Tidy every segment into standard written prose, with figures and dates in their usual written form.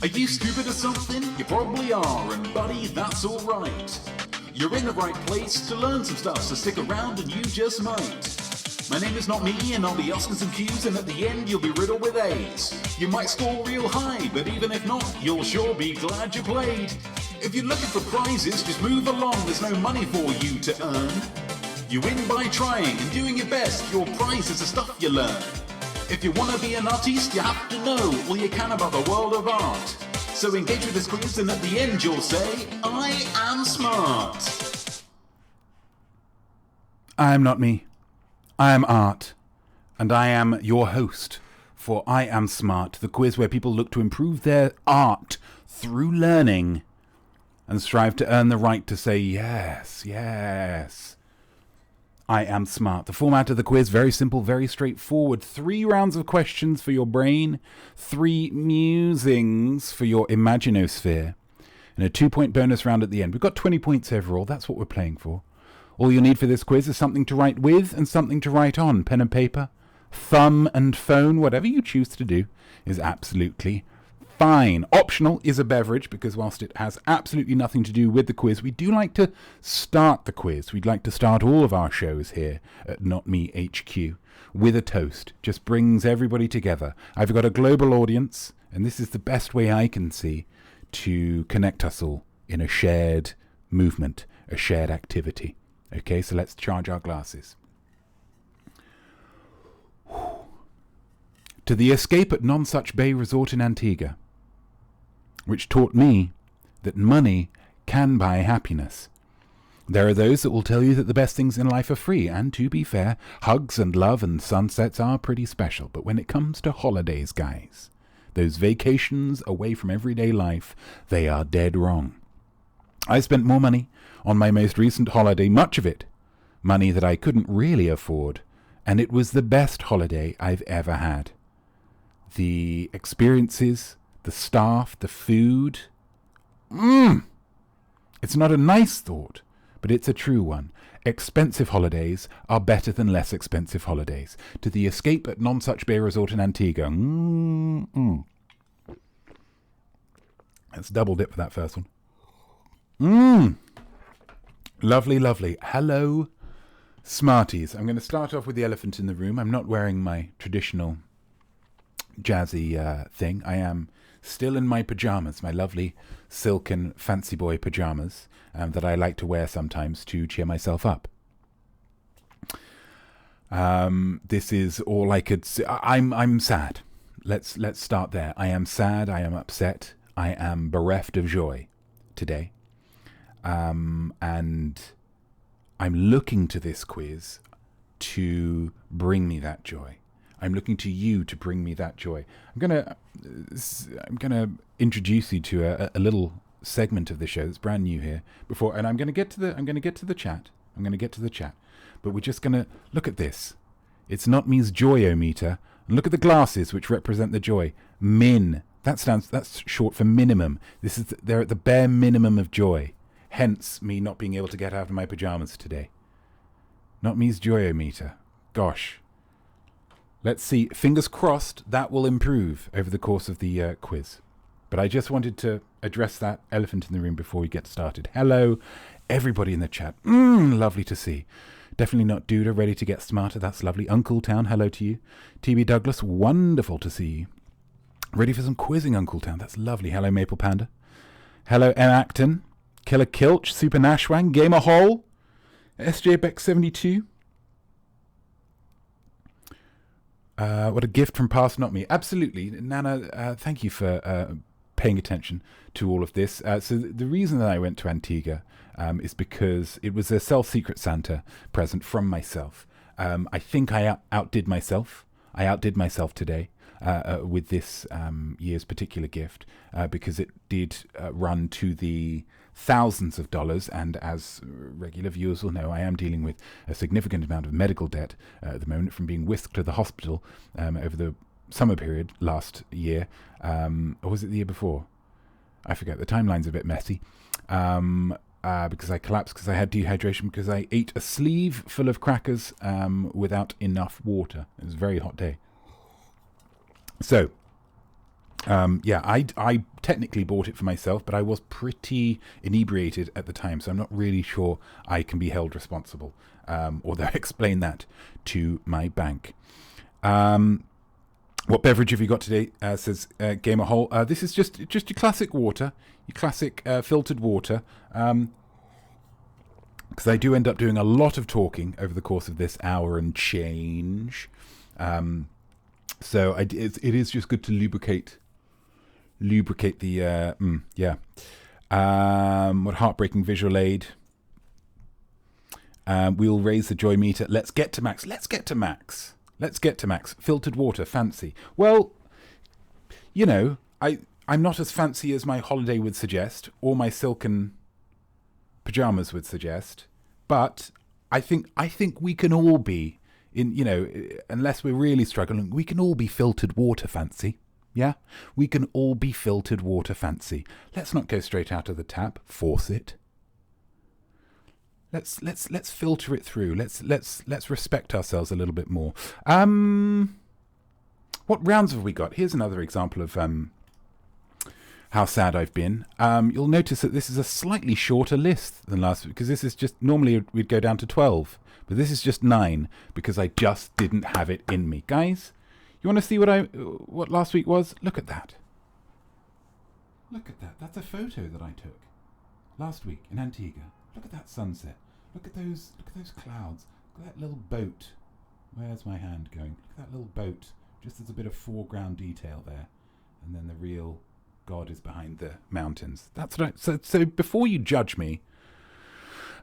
Are you stupid or something? You probably are, and buddy, that's alright. You're in the right place to learn some stuff, so stick around and you just might. My name is Notme, and I'll be asking some Q's, and at the end you'll be riddled with A's. You might score real high, but even if not, you'll sure be glad you played. If you're looking for prizes, just move along, there's no money for you to earn. You win by trying and doing your best, your prize is the stuff you learn. If you want to be an artiste, you have to know all you can about the world of art. So engage with this quiz, and at the end you'll say, I am smart. I am not me. I am Art, and I am your host for I Am Smart, the quiz where people look to improve their art through learning and strive to earn the right to say yes, yes. I am smart. The format of the quiz, very simple, very straightforward. 3 rounds of questions for your brain, 3 musings for your imaginosphere, and a 2-point bonus round at the end. We've got 20 points overall. That's what we're playing for. All you'll need for this quiz is something to write with and something to write on. Pen and paper, thumb and phone, whatever you choose to do is absolutely fine. Optional is a beverage, because whilst it has absolutely nothing to do with the quiz, we do like to start the quiz. We'd like to start all of our shows here at Notme HQ with a toast. Just brings everybody together. I've got a global audience, and this is the best way I can see to connect us all in a shared movement, a shared activity. Okay, so let's charge our glasses. To the escape at Nonsuch Bay Resort in Antigua, which taught me that money can buy happiness. There are those that will tell you that the best things in life are free, and to be fair, hugs and love and sunsets are pretty special. But when it comes to holidays, guys, those vacations away from everyday life, they are dead wrong. I spent more money on my most recent holiday, much of it money that I couldn't really afford, and it was the best holiday I've ever had. The experiences, the staff, the food. It's not a nice thought, but it's a true one. Expensive holidays are better than less expensive holidays. To the escape at Nonsuch Bay Resort in Antigua. Let's double dip for that first one. Lovely, lovely. Hello, Smarties. I'm going to start off with the elephant in the room. I'm not wearing my traditional jazzy thing. I am still in my pajamas, my lovely silken fancy boy pajamas that I like to wear sometimes to cheer myself up. This is all I could say. I'm sad. Let's start there. I am sad. I am upset. I am bereft of joy today. And I'm looking to this quiz to bring me that joy. I'm looking to you to bring me that joy. I'm gonna introduce you to a little segment of the show that's brand new here and I'm gonna get to the chat. But we're just gonna look at this. It's Notme's joy-o-meter. And look at the glasses which represent the joy. Min. That's short for minimum. They're at the bare minimum of joy. Hence me not being able to get out of my pajamas today. Notme's joy-o-meter. Gosh. Let's see. Fingers crossed that will improve over the course of the quiz. But I just wanted to address that elephant in the room before we get started. Hello, everybody in the chat. Lovely to see. Definitely not Duda, ready to get smarter. That's lovely. Uncle Town, hello to you. TB Douglas, wonderful to see you. Ready for some quizzing, Uncle Town. That's lovely. Hello, Maple Panda. Hello, M. Acton. Killer Kilch, Super Nashwang, Gamer Hole, SJ Beck 72. What a gift from past Notme. Absolutely. Nana, thank you for paying attention to all of this. So the reason that I went to Antigua is because it was a self-secret Santa present from myself. I think I outdid myself. I outdid myself today with this year's particular gift because it did run to the thousands of dollars, and as regular viewers will know, I am dealing with a significant amount of medical debt at the moment from being whisked to the hospital over the summer period last year, or was it the year before? I forget, the timeline's a bit messy, because I collapsed because I had dehydration because I ate a sleeve full of crackers without enough water. It was a very hot day. So, I technically bought it for myself, but I was pretty inebriated at the time, so I'm not really sure I can be held responsible. Although I explain that to my bank. What beverage have you got today? Says Gamer Hole. This is just your classic water, your classic filtered water. Because I do end up doing a lot of talking over the course of this hour and change. So it is just good to lubricate the what heartbreaking visual aid. We'll raise the joy meter. Let's get to max. Filtered water, fancy. Well, you know, I'm not as fancy as my holiday would suggest, or my silken pajamas would suggest, but I think we can all be unless we're really struggling, we can all be filtered water fancy. Yeah, we can all be filtered water fancy. Let's not go straight out of the tap. Force it. Let's filter it through. Let's respect ourselves a little bit more. What rounds have we got? Here's another example of how sad I've been. You'll notice that this is a slightly shorter list than last week, because this is just, normally we'd go down to 12, but this is just 9 because I just didn't have it in me. Guys, you want to see what last week was? Look at that. Look at that. That's a photo that I took last week in Antigua. Look at that sunset. Look at those clouds. Look at that little boat. Where's my hand going? Look at that little boat. Just as a bit of foreground detail there. And then the real God is behind the mountains. That's right. So before you judge me,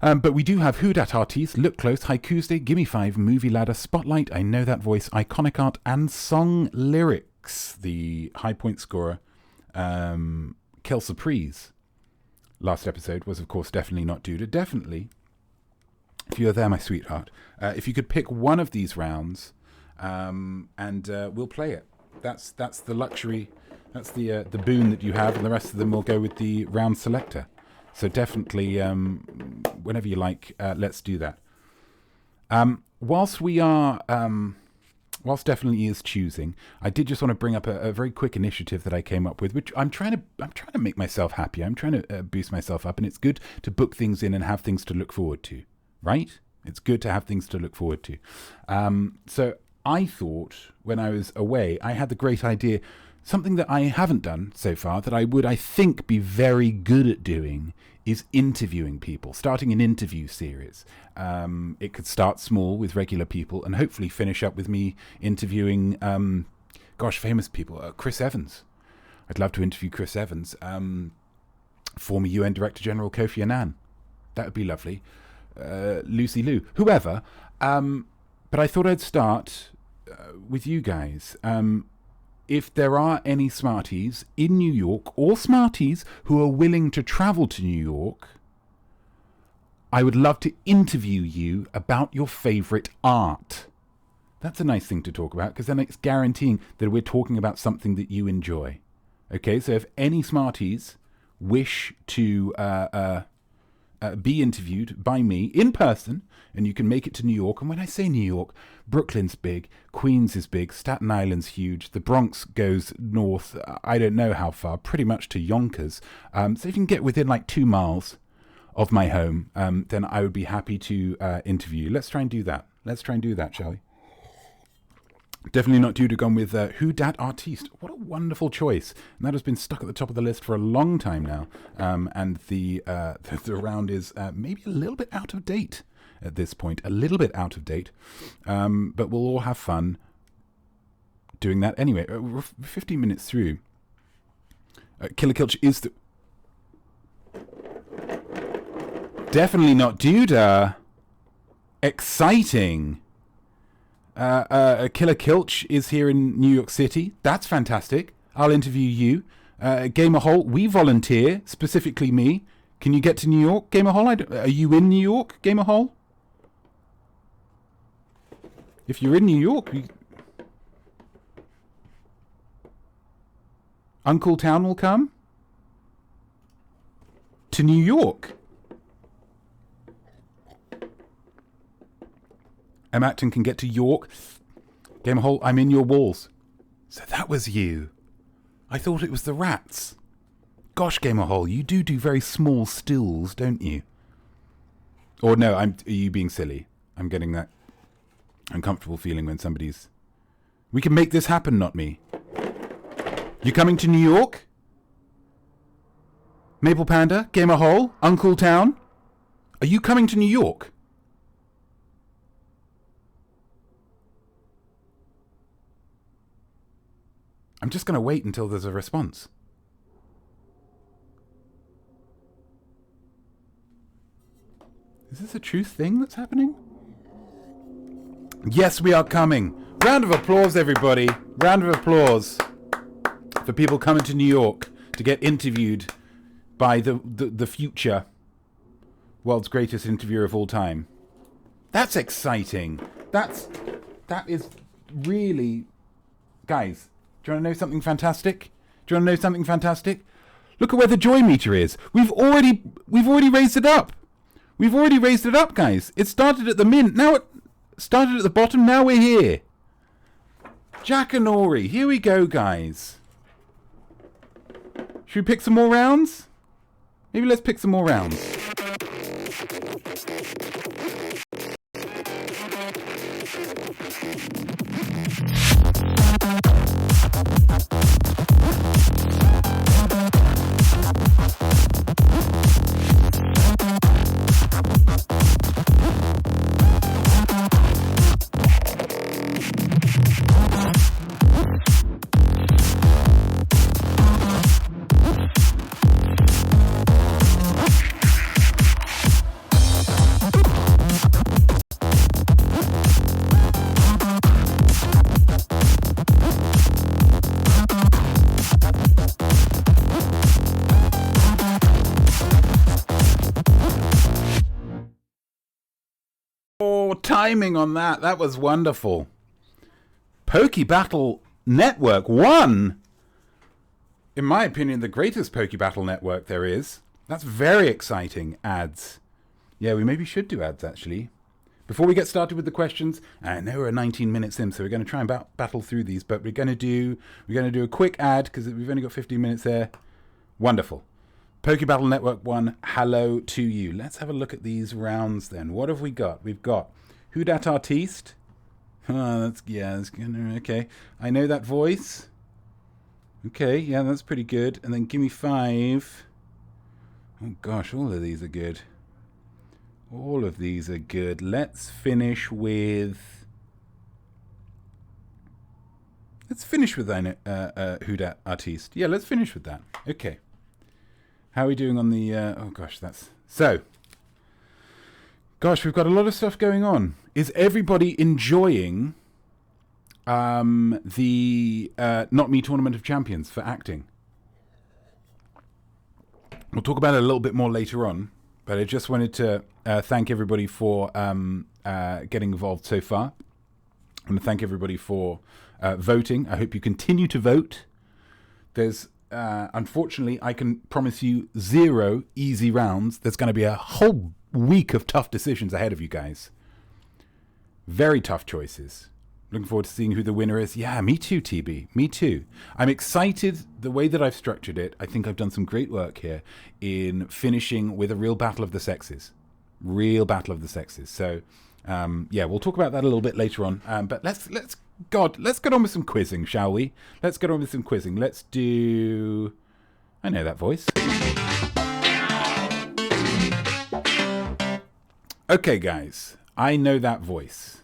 but we do have Who Dat Artiste, Look Close, Haikus Day, Gimme 5, Movie Ladder, Spotlight, I Know That Voice, Iconic Art, and Song Lyrics. The high point scorer, Kel Surprise. Last episode was, of course, definitely not Duda. Definitely, if you're there, my sweetheart, if you could pick one of these rounds, and we'll play it. That's the luxury. That's the boon that you have, and the rest of them will go with the round selector. So definitely, whenever you like, let's do that. Whilst definitely is choosing, I did just want to bring up a very quick initiative that I came up with, which I'm trying to make myself happy. I'm trying to boost myself up, and it's good to book things in and have things to look forward to, right? It's good to have things to look forward to. So I thought when I was away, I had the great idea, something that I haven't done so far that I would, I think, be very good at doing is interviewing people, starting an interview series. It could start small with regular people and hopefully finish up with me interviewing, famous people. Chris Evans. I'd love to interview Chris Evans. Former UN Director General Kofi Annan. That would be lovely. Lucy Liu. Whoever. But I thought I'd start with you guys. If there are any Smarties in New York, or Smarties who are willing to travel to New York, I would love to interview you about your favourite art. That's a nice thing to talk about, because then it's guaranteeing that we're talking about something that you enjoy. Okay, so if any Smarties wish to be interviewed by me in person, and you can make it to New York. And when I say New York, Brooklyn's big, Queens is big, Staten Island's huge, the Bronx goes north, I don't know how far, pretty much to Yonkers. So if you can get within like 2 miles of my home, then I would be happy to interview you. Let's try and do that. Shall we? Definitely not due to gone with Who Dat Artiste. What a wonderful choice. And that has been stuck at the top of the list for a long time now. And the round is maybe a little bit out of date at this point. A little bit out of date. But we'll all have fun doing that. Anyway, we're 15 minutes through. Killer Kilch is the... Definitely not Duda. Exciting. Killer Kilch is here in New York City. That's fantastic. I'll interview you. Gamer Hole, we volunteer, specifically me. Can you get to New York, Gamer Hole? Are you in New York, Gamer Hole? If you're in New York, Uncle Town will come to New York. M. Acton can get to York. Gamer Hole, I'm in your walls. So that was you. I thought it was the rats. Gosh, Gamer Hole, you do very small stills, don't you? Or no, are you being silly? I'm getting that uncomfortable feeling when somebody's... We can make this happen, Notme. You coming to New York? Maple Panda? Gamer Hole? Uncle Town? Are you coming to New York? I'm just going to wait until there's a response. Is this a true thing that's happening? Yes, we are coming. Round of applause, everybody. Round of applause for people coming to New York to get interviewed by the future world's greatest interviewer of all time. That's exciting. That is really... Guys, do you want to know something fantastic? Do you want to know something fantastic? Look at where the joy meter is. We've already raised it up. We've already raised it up, guys. It started at the mint. Now it started at the bottom. Now we're here. Jackanory. Here we go, guys. Should we pick some more rounds? Maybe let's pick some more rounds. Timing on that was wonderful. Poke Battle Network 1, in my opinion, the greatest Poke Battle network there is. That's very exciting. Ads. Yeah, we maybe should do ads, actually. Before we get started with the questions, I know we're 19 minutes in, so we're going to try and battle through these, but we're going to do a quick ad because we've only got 15 minutes there. Wonderful. Poke Battle Network 1, hello to you. Let's have a look at these rounds then. What have we got? We've got Who Dat Artiste? That's gonna, okay. I know that voice. Okay, yeah, that's pretty good. And then Gimme 5. Oh gosh, all of these are good. All of these are good. Let's finish with... Who Dat Artiste. Yeah, let's finish with that. Okay. How are we doing on the... oh gosh, that's... So... Gosh, we've got a lot of stuff going on. Is everybody enjoying the Notme Tournament of Champions for acting? We'll talk about it a little bit more later on, but I just wanted to thank everybody for getting involved so far. I want to thank everybody for voting. I hope you continue to vote. There's, unfortunately, I can promise you 0 easy rounds. There's going to be a whole week of tough decisions ahead of you guys. Very tough choices. Looking forward to seeing who the winner is. Yeah, me too, TB. Me too. I'm excited the way that I've structured it. I think I've done some great work here in finishing with a real battle of the sexes. Real battle of the sexes. So, yeah, we'll talk about that a little bit later on. But let's get on with some quizzing, shall we? Let's get on with some quizzing. Let's do... I know that voice. Okay, guys, I know that voice,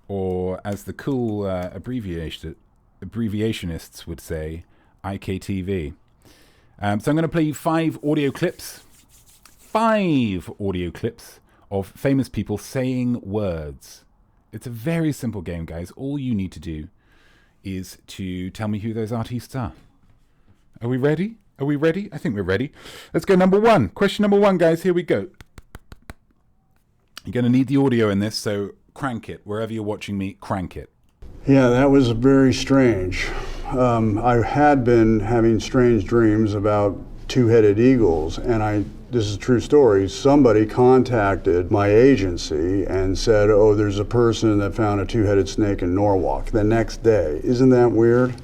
or as the cool abbreviationists would say, IKTV. So I'm going to play you 5 audio clips of famous people saying words. It's a very simple game, guys. All you need to do is to tell me who those artists are. Are we ready? Are we ready? I think we're ready. Let's go number 1. Question number 1, guys. Here we go. You're going to need the audio in this, so crank it. Wherever you're watching me, crank it. Yeah, that was very strange. I had been having strange dreams about two-headed eagles, and this is a true story, somebody contacted my agency and said, oh, there's a person that found a two-headed snake in Norwalk the next day. Isn't that weird?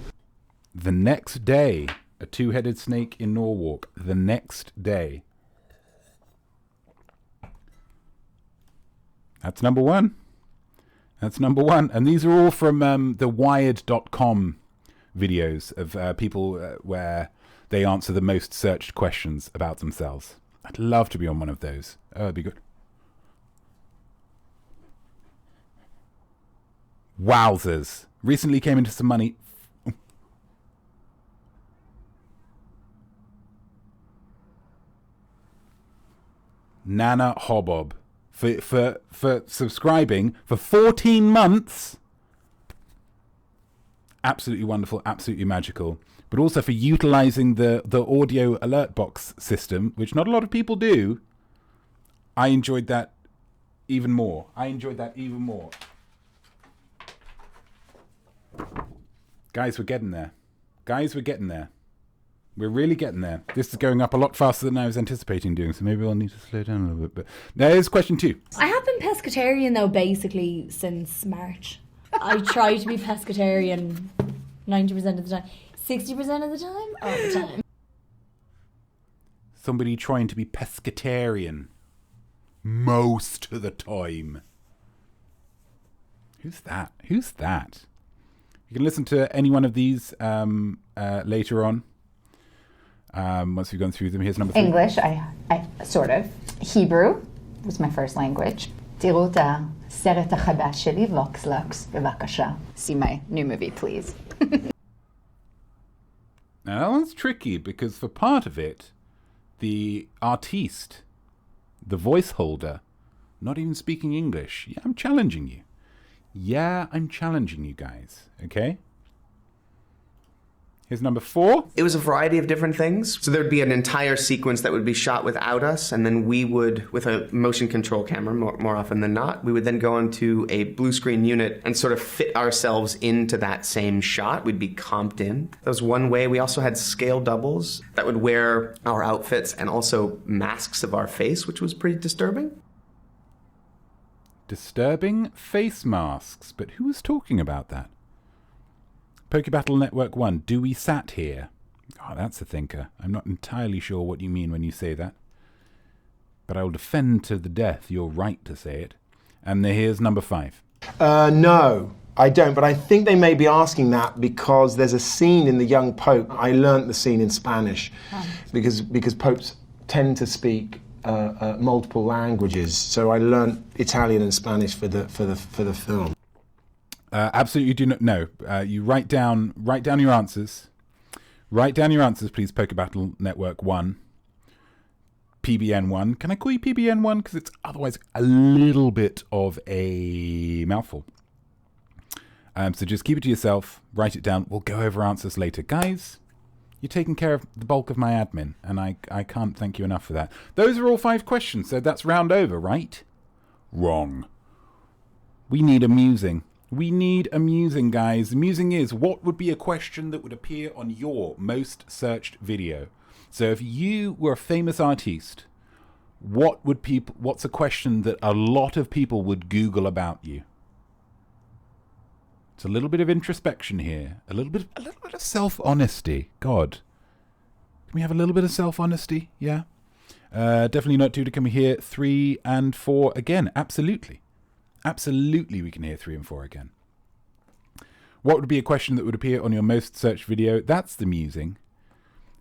The next day, a two-headed snake in Norwalk. The next day. That's number one. That's number one. And these are all from the wired.com videos of people where they answer the most searched questions about themselves. I'd love to be on one of those. Oh, it'd be good. Wowzers. Recently came into some money. Nana Hobob. For subscribing for 14 months. Absolutely wonderful, absolutely magical. But also for utilizing the audio alert box system, which not a lot of people do. I enjoyed that even more. Guys, we're getting there. We're really getting there. This is going up a lot faster than I was anticipating doing, so maybe I'll need to slow down a little bit. But there's question 2. I have been pescatarian, though, basically since March. I try to be pescatarian 90% of the time. 60% of the time? All the time. Somebody trying to be pescatarian most of the time. Who's that? You can listen to any one of these later on. Once we've gone through them, here's number 3. English, I sort of. Hebrew was my first language. Tirota, Seret HaChadash Sheli, Vox Lux, bevakasha. See my new movie, please. Now that one's tricky because for part of it, the artiste, the voice holder, not even speaking English. Yeah, I'm challenging you. Guys. Okay? Here's number 4. It was a variety of different things. So there'd be an entire sequence that would be shot without us, and then we would, with a motion control camera more often than not, we would then go onto a blue screen unit and sort of fit ourselves into that same shot. We'd be comped in. That was one way. We also had scale doubles that would wear our outfits and also masks of our face, which was pretty disturbing. Disturbing face masks. But who was talking about that? Pokebattle Network 1, do we sat here? Oh, that's a thinker. I'm not entirely sure what you mean when you say that. But I will defend to the death your right to say it. And here's number 5. No, I don't. But I think they may be asking that because there's a scene in The Young Pope. I learnt the scene in Spanish because popes tend to speak multiple languages. So I learnt Italian and Spanish for the film. Absolutely do not know. You write down your answers. Write down your answers, please. Pokebattle Network 1, PBN 1. Can I call you PBN 1 because it's otherwise a little bit of a mouthful. So just keep it to yourself. Write it down. We'll go over answers later, guys. You're taking care of the bulk of my admin, and I can't thank you enough for that. Those are all 5 questions, so that's round over, right? Wrong. We need amusing. Guys. Amusing is, what would be a question that would appear on your most searched video? So if you were a famous artiste, what's a question that a lot of people would Google about you? It's a little bit of introspection here. A little bit of self-honesty. God. Can we have a little bit of self-honesty? Yeah. Definitely not 2 to come here. 3 and 4 again. Absolutely. Absolutely, we can hear 3 and 4 again. What would be a question that would appear on your most searched video? That's the musing.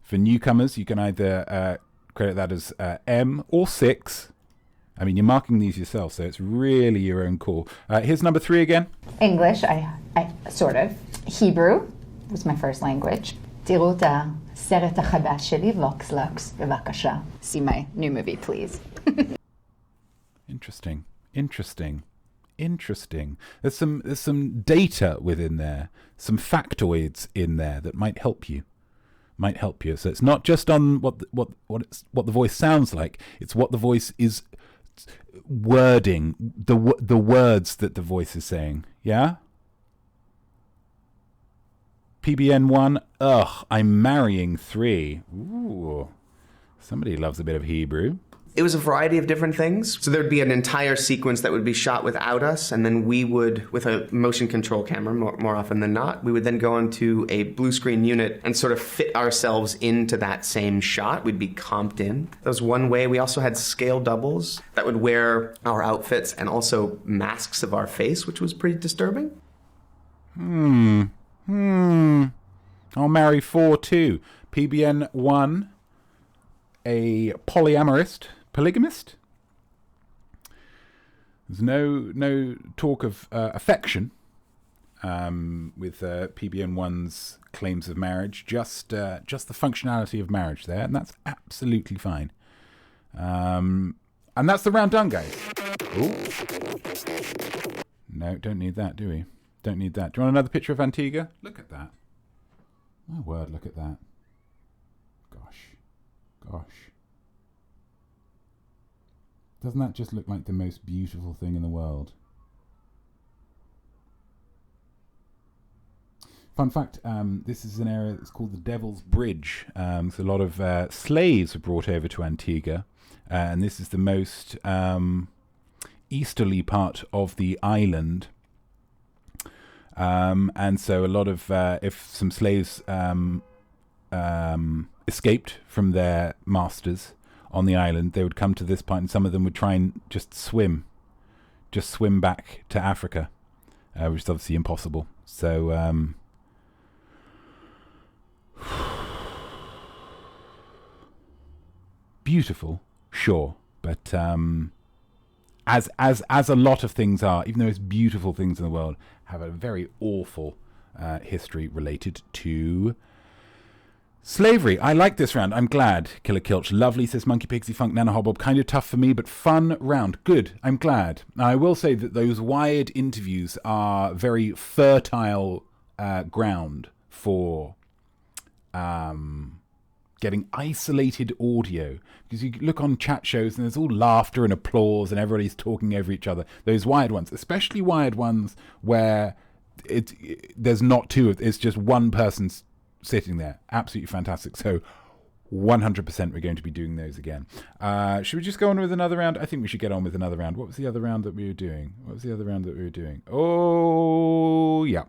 For newcomers, you can either credit that as M or 6. I mean, you're marking these yourself, so it's really your own call. Here's number 3 again. English, I sort of. Hebrew was my first language. Tirota, Seret HaChadash Sheli, Vox Lux, bevakasha. See my new movie, please. Interesting. There's some data within there, some factoids in there that might help you. So it's not just on what the voice sounds like. It's what the voice is wording, the words that the voice is saying. Yeah. PBN 1. Ugh, I'm marrying 3. Ooh, somebody loves a bit of Hebrew. It was a variety of different things. So there'd be an entire sequence that would be shot without us, and then we would, with a motion control camera more often than not, we would then go into a blue screen unit and sort of fit ourselves into that same shot. We'd be comped in. That was one way. We also had scale doubles that would wear our outfits and also masks of our face, which was pretty disturbing. I'll marry 4 too. PBN 1, a polygamist. There's no talk of affection with PBN 1's claims of marriage. Just the functionality of marriage there, and that's absolutely fine. And that's the round done, guys. Ooh. No, don't need that, do we? Don't need that. Do you want another picture of Antigua? Look at that. My word, look at that. Gosh. Doesn't that just look like the most beautiful thing in the world? Fun fact, this is an area that's called the Devil's Bridge. So a lot of slaves were brought over to Antigua, and this is the most easterly part of the island. And so a lot of, if some slaves escaped from their masters on the island, they would come to this part, and some of them would try and just swim back to Africa, which is obviously impossible. So, beautiful, sure, but as a lot of things are, even the most beautiful things in the world have a very awful history related to slavery. I like this round. I'm glad. Killer Kilch. Lovely, says Monkey Pixie Funk Nana Hobbob. Kind of tough for me, but fun round. Good. I'm glad. Now, I will say that those Wired interviews are very fertile ground for getting isolated audio. Because you look on chat shows and there's all laughter and applause and everybody's talking over each other. Those Wired ones, especially Wired ones where there's not two. It's just one person's sitting there. Absolutely fantastic. So 100% we're going to be doing those again. Should we just go on with another round? I think we should get on with another round. What was the other round that we were doing? Oh, yeah.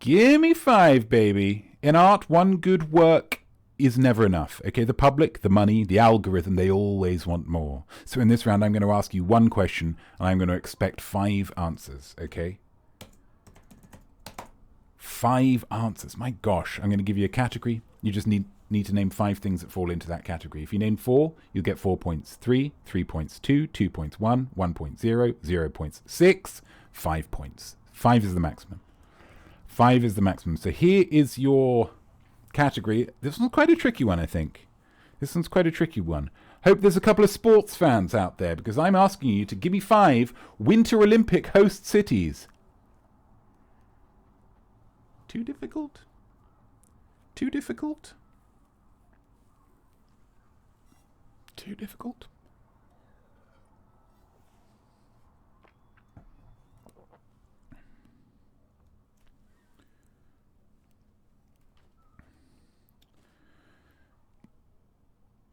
Give me 5, baby. In art, one good work is never enough. Okay, the public, the money, the algorithm, they always want more. So in this round, I'm going to ask you one question, and I'm going to expect 5 answers, okay? 5 answers. My gosh, I'm going to give you a category. You just need to name 5 things that fall into that category. If you name 4, you'll get 4 points. 3 points. 2 points. 1 1.0, 0 points. 6, 5 points. 5 is the maximum. 5 is the maximum. So here is your category. This one's quite a tricky one, I think. Hope there's a couple of sports fans out there, because I'm asking you to give me 5 Winter Olympic host cities. Too difficult?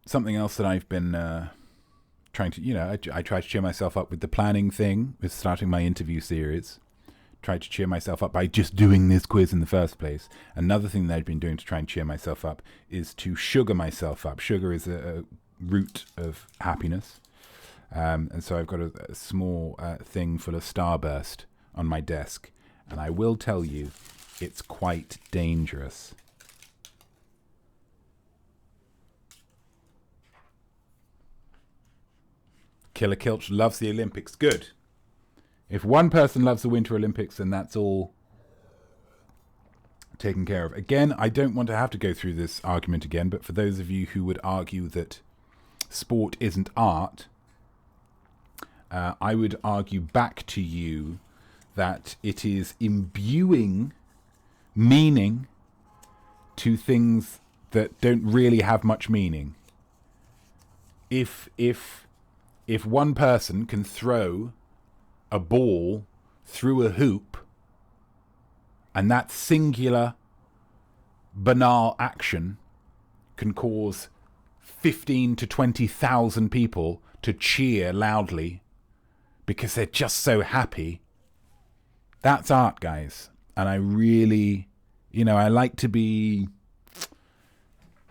Something else that I've been trying to, I try to cheer myself up with the planning thing, with starting my interview series. Tried to cheer myself up by just doing this quiz in the first place. Another thing that I've been doing to try and cheer myself up is to sugar myself up. Sugar is a root of happiness. And so I've got a small thing full of Starburst on my desk. And I will tell you, it's quite dangerous. Killer Kilch loves the Olympics. Good. If one person loves the Winter Olympics, then that's all taken care of. Again, I don't want to have to go through this argument again, but for those of you who would argue that sport isn't art, I would argue back to you that it is imbuing meaning to things that don't really have much meaning. If one person can throw a ball through a hoop, and that singular banal action can cause 15 to 20,000 people to cheer loudly because they're just so happy. That's art, guys. And I really, I like to be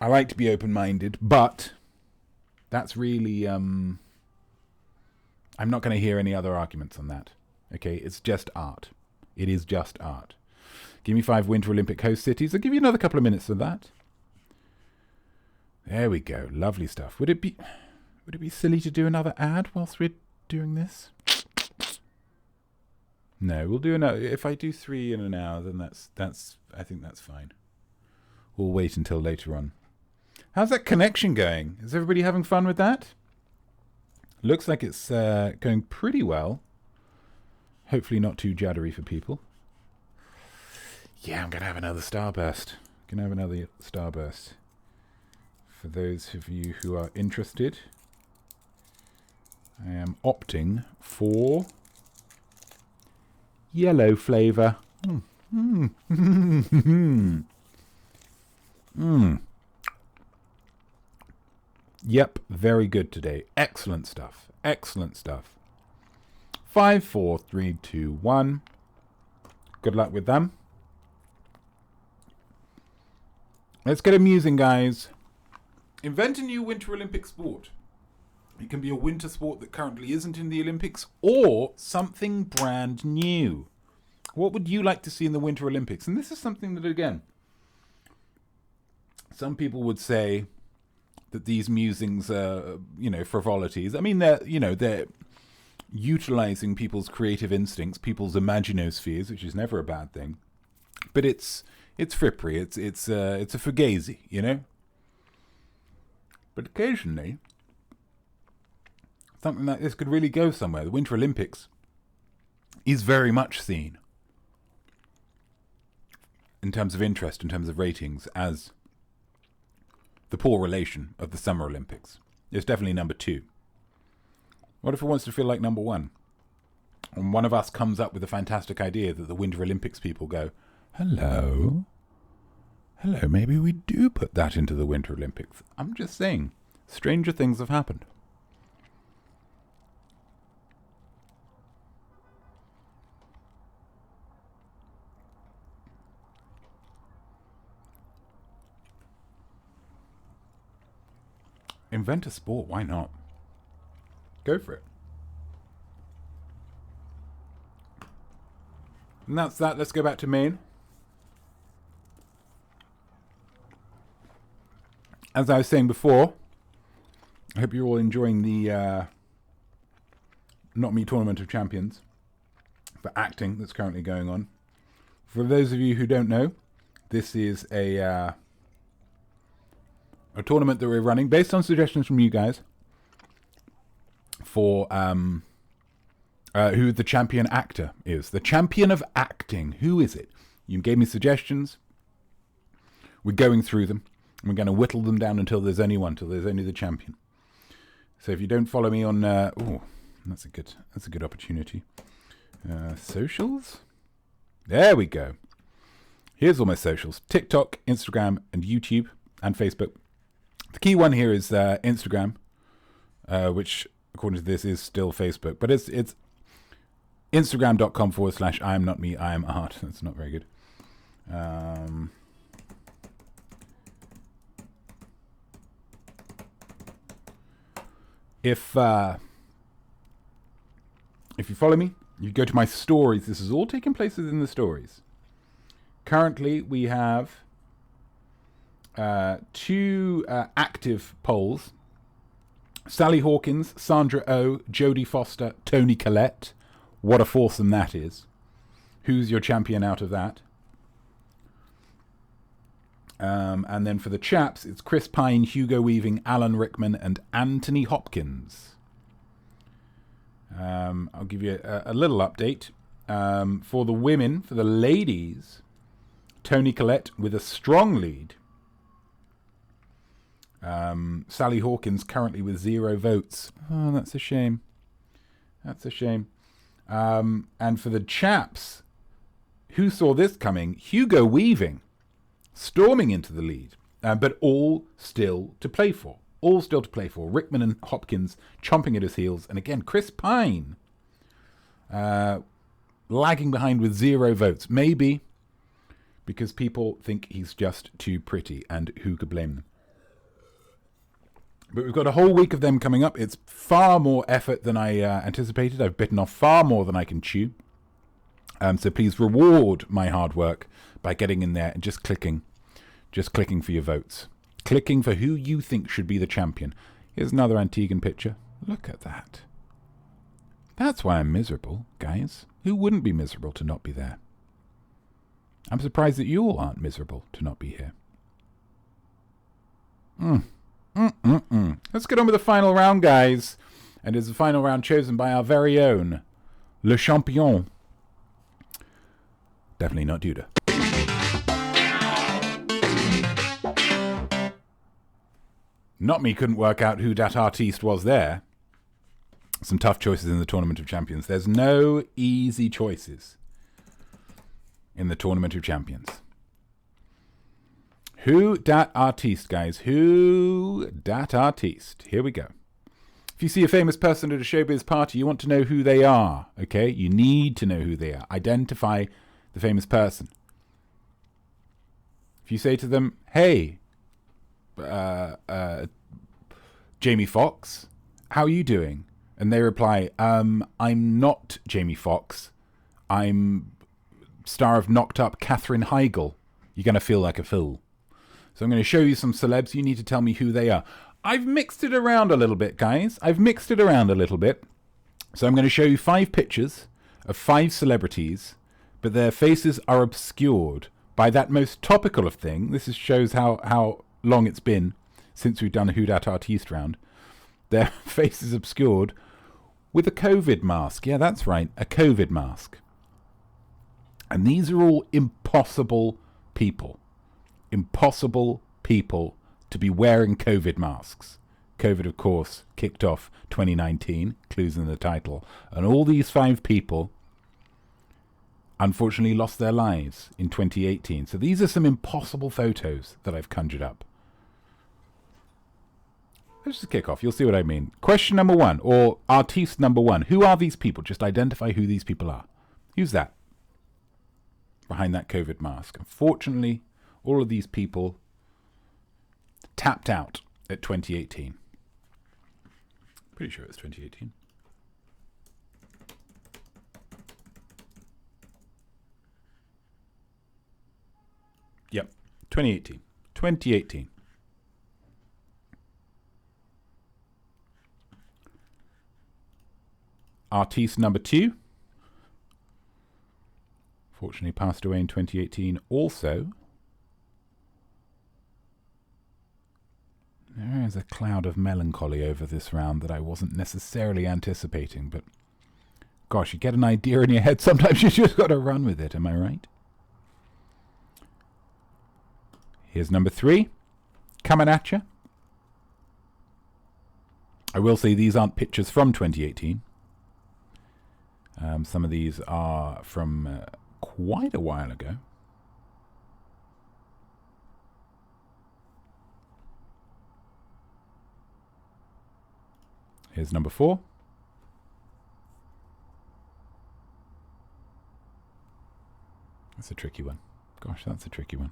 open-minded, but that's really, I'm not going to hear any other arguments on that. Okay, it's just art. It is just art. Give me 5 Winter Olympic host cities. I'll give you another couple of minutes for that. There we go. Lovely stuff. Would it be silly to do another ad whilst we're doing this? No, we'll do another. If I do 3 in an hour, then I think that's fine. We'll wait until later on. How's that connection going? Is everybody having fun with that? Looks like it's going pretty well. Hopefully not too juddery for people. Yeah, I'm going to have another starburst. For those of you who are interested, I am opting for yellow flavour. Yep, very good today. Excellent stuff. 5, 4, 3, 2, 1. Good luck with them. Let's get amusing, guys. Invent a new Winter Olympic sport. It can be a winter sport that currently isn't in the Olympics, or something brand new. What would you like to see in the Winter Olympics? And this is something that, again, some people would say that these musings are, frivolities. I mean, they're utilizing people's creative instincts, people's imaginospheres, which is never a bad thing. But it's frippery. It's a fugazi, But occasionally, something like this could really go somewhere. The Winter Olympics is very much seen in terms of interest, in terms of ratings, as the poor relation of the Summer Olympics. It's definitely number 2. What if it wants to feel like number 1? And one of us comes up with a fantastic idea that the Winter Olympics people go, hello, maybe we do put that into the Winter Olympics. I'm just saying, stranger things have happened. Invent a sport, why not? Go for it. And that's that. Let's go back to Maine. As I was saying before, I hope you're all enjoying the Notme Tournament of Champions for acting that's currently going on. For those of you who don't know, this is a tournament that we're running based on suggestions from you guys for who the champion actor is. The champion of acting. Who is it? You gave me suggestions. We're going through them. And we're going to whittle them down until there's only one, until there's only the champion. So if you don't follow me on... that's a good opportunity. Socials? There we go. Here's all my socials. TikTok, Instagram, and YouTube, and Facebook. The key one here is Instagram, which, according to this, is still Facebook. But it's Instagram.com/iamnotme, iamart. That's not very good. If you follow me, you go to my stories. This is all taking place within the stories. Currently, we have 2 active polls. Sally Hawkins, Sandra O, Jodie Foster, Toni Collette. What a foursome that is. Who's your champion out of that? And then for the chaps, it's Chris Pine, Hugo Weaving, Alan Rickman, and Anthony Hopkins. I'll give you a little update. For the women, for the ladies, Toni Collette with a strong lead. Sally Hawkins currently with 0 votes. Oh, that's a shame. And for the chaps, who saw this coming? Hugo Weaving storming into the lead but all still to play for. All still to play for. Rickman and Hopkins chomping at his heels. And again, Chris Pine lagging behind with 0 votes. Maybe because people think he's just too pretty, and who could blame them? But we've got a whole week of them coming up. It's far more effort than I anticipated. I've bitten off far more than I can chew. So please reward my hard work by getting in there and just clicking for your votes. Clicking for who you think should be the champion. Here's another Antiguan picture. Look at that. That's why I'm miserable, guys. Who wouldn't be miserable to not be there? I'm surprised that you all aren't miserable to not be here. Let's get on with the final round, guys. And it's the final round chosen by our very own Le Champion. Definitely not Duda. Notme couldn't work out who that artiste was there. Some tough choices in the Tournament of Champions. There's no easy choices in the Tournament of Champions. Who dat artiste, guys? Who dat artiste? Here we go. If you see a famous person at a showbiz party, you want to know who they are, okay? You need to know who they are. Identify the famous person. If you say to them, hey, Jamie Foxx, how are you doing? And they reply, I'm not Jamie Foxx. I'm star of Knocked Up Katherine Heigl. You're going to feel like a fool. So I'm going to show you some celebs. You need to tell me who they are. I've mixed it around a little bit, guys. I've mixed it around a little bit. So I'm going to show you 5 pictures of 5 celebrities, but their faces are obscured by that most topical of thing. This shows how long it's been since we've done a Who Dat Artiste round. Their face is obscured with a COVID mask. Yeah, that's right, a COVID mask. And these are all impossible people. Impossible people to be wearing COVID masks. COVID, of course, kicked off 2019, clues in the title. And all these 5 people unfortunately lost their lives in 2018. So these are some impossible photos that I've conjured up. Let's just kick off. You'll see what I mean. Question number 1, or artiste number 1. Who are these people? Just identify who these people are. Who's that? Behind that COVID mask. Unfortunately, all of these people tapped out at 2018. Pretty sure it's 2018. Yep, 2018. 2018. Artiste number 2. Fortunately passed away in 2018 also. There is a cloud of melancholy over this round that I wasn't necessarily anticipating, but gosh, you get an idea in your head, sometimes you just got to run with it, am I right? Here's number 3, coming at you. I will say these aren't pictures from 2018. Some of these are from quite a while ago. Here's number 4. That's a tricky one. Gosh, that's a tricky one.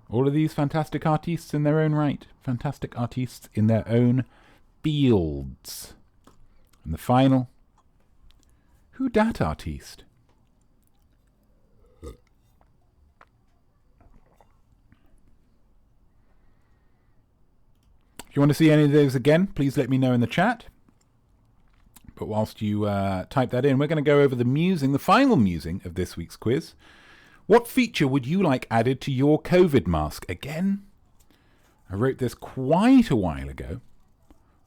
All of these fantastic artists in their own right. Fantastic artists in their own fields. And the final, who dat artiste? If you want to see any of those again, please let me know in the chat. But whilst you type that in, we're going to go over the musing, the final musing of this week's quiz. What feature would you like added to your COVID mask? Again, I wrote this quite a while ago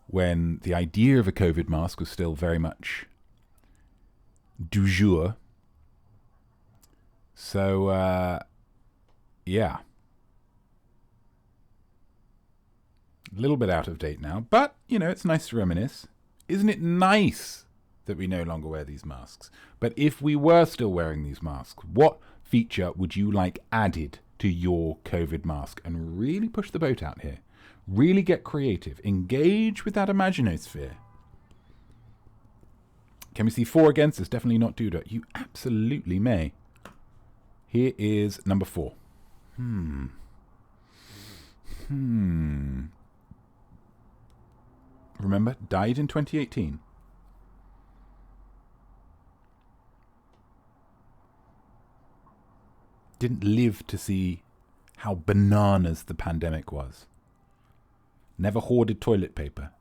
when the idea of a COVID mask was still very much du jour. So, yeah. A little bit out of date now, but, you know, it's nice to reminisce. Isn't it nice that we no longer wear these masks? But if we were still wearing these masks, what feature would you like added to your COVID mask and really push the boat out here. Really get creative. Engage with that imaginosphere. Can we see 4 against us? Definitely not Duda. You absolutely may. Here is number 4. Remember, died in 2018. Didn't live to see how bananas the pandemic was. Never hoarded toilet paper.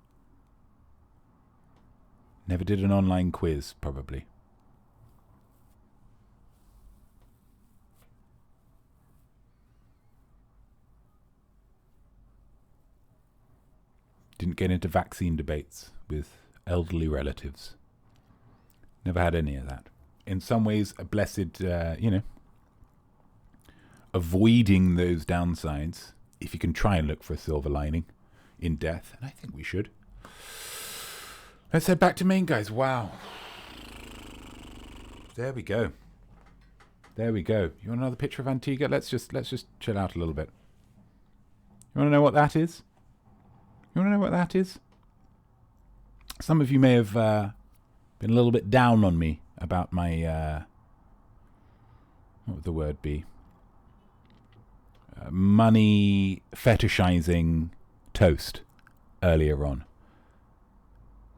Never did an online quiz, probably. Didn't get into vaccine debates with elderly relatives. Never had any of that. In some ways, a blessed, avoiding those downsides, if you can try and look for a silver lining in death, and I think we should. Let's head back to Maine, guys. Wow. There we go. There we go. You want another picture of Antigua? Let's just chill out a little bit. You want to know what that is? You want to know what that is? Some of you may have been a little bit down on me about my, what would the word be? Money fetishizing toast earlier on.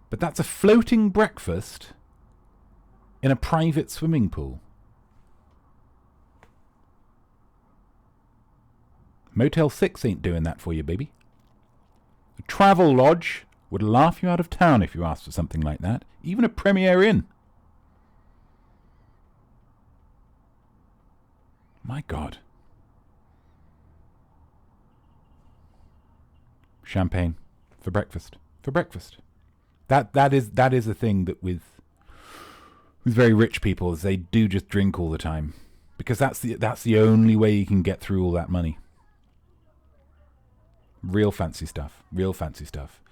But that's a floating breakfast in a private swimming pool. Motel 6 ain't doing that for you, baby. A travel lodge would laugh you out of town if you asked for something like that. Even a Premier Inn. My God. Champagne for breakfast. For breakfast. That is a thing that with very rich people is they do just drink all the time, because that's the only way you can get through all that money. Real fancy stuff. Real fancy stuff.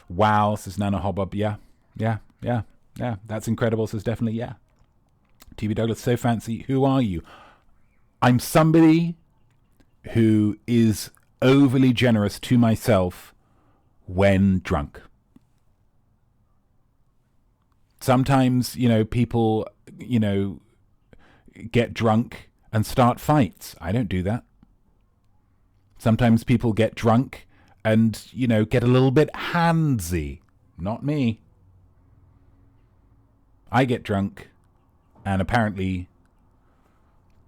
Wow, says Nana Hobbob. Yeah. That's incredible, says definitely yeah. TV Douglas, so fancy. Who are you? I'm somebody who is overly generous to myself when drunk. Sometimes, people, get drunk and start fights. I don't do that. Sometimes people get drunk and, get a little bit handsy. Not me. I get drunk and apparently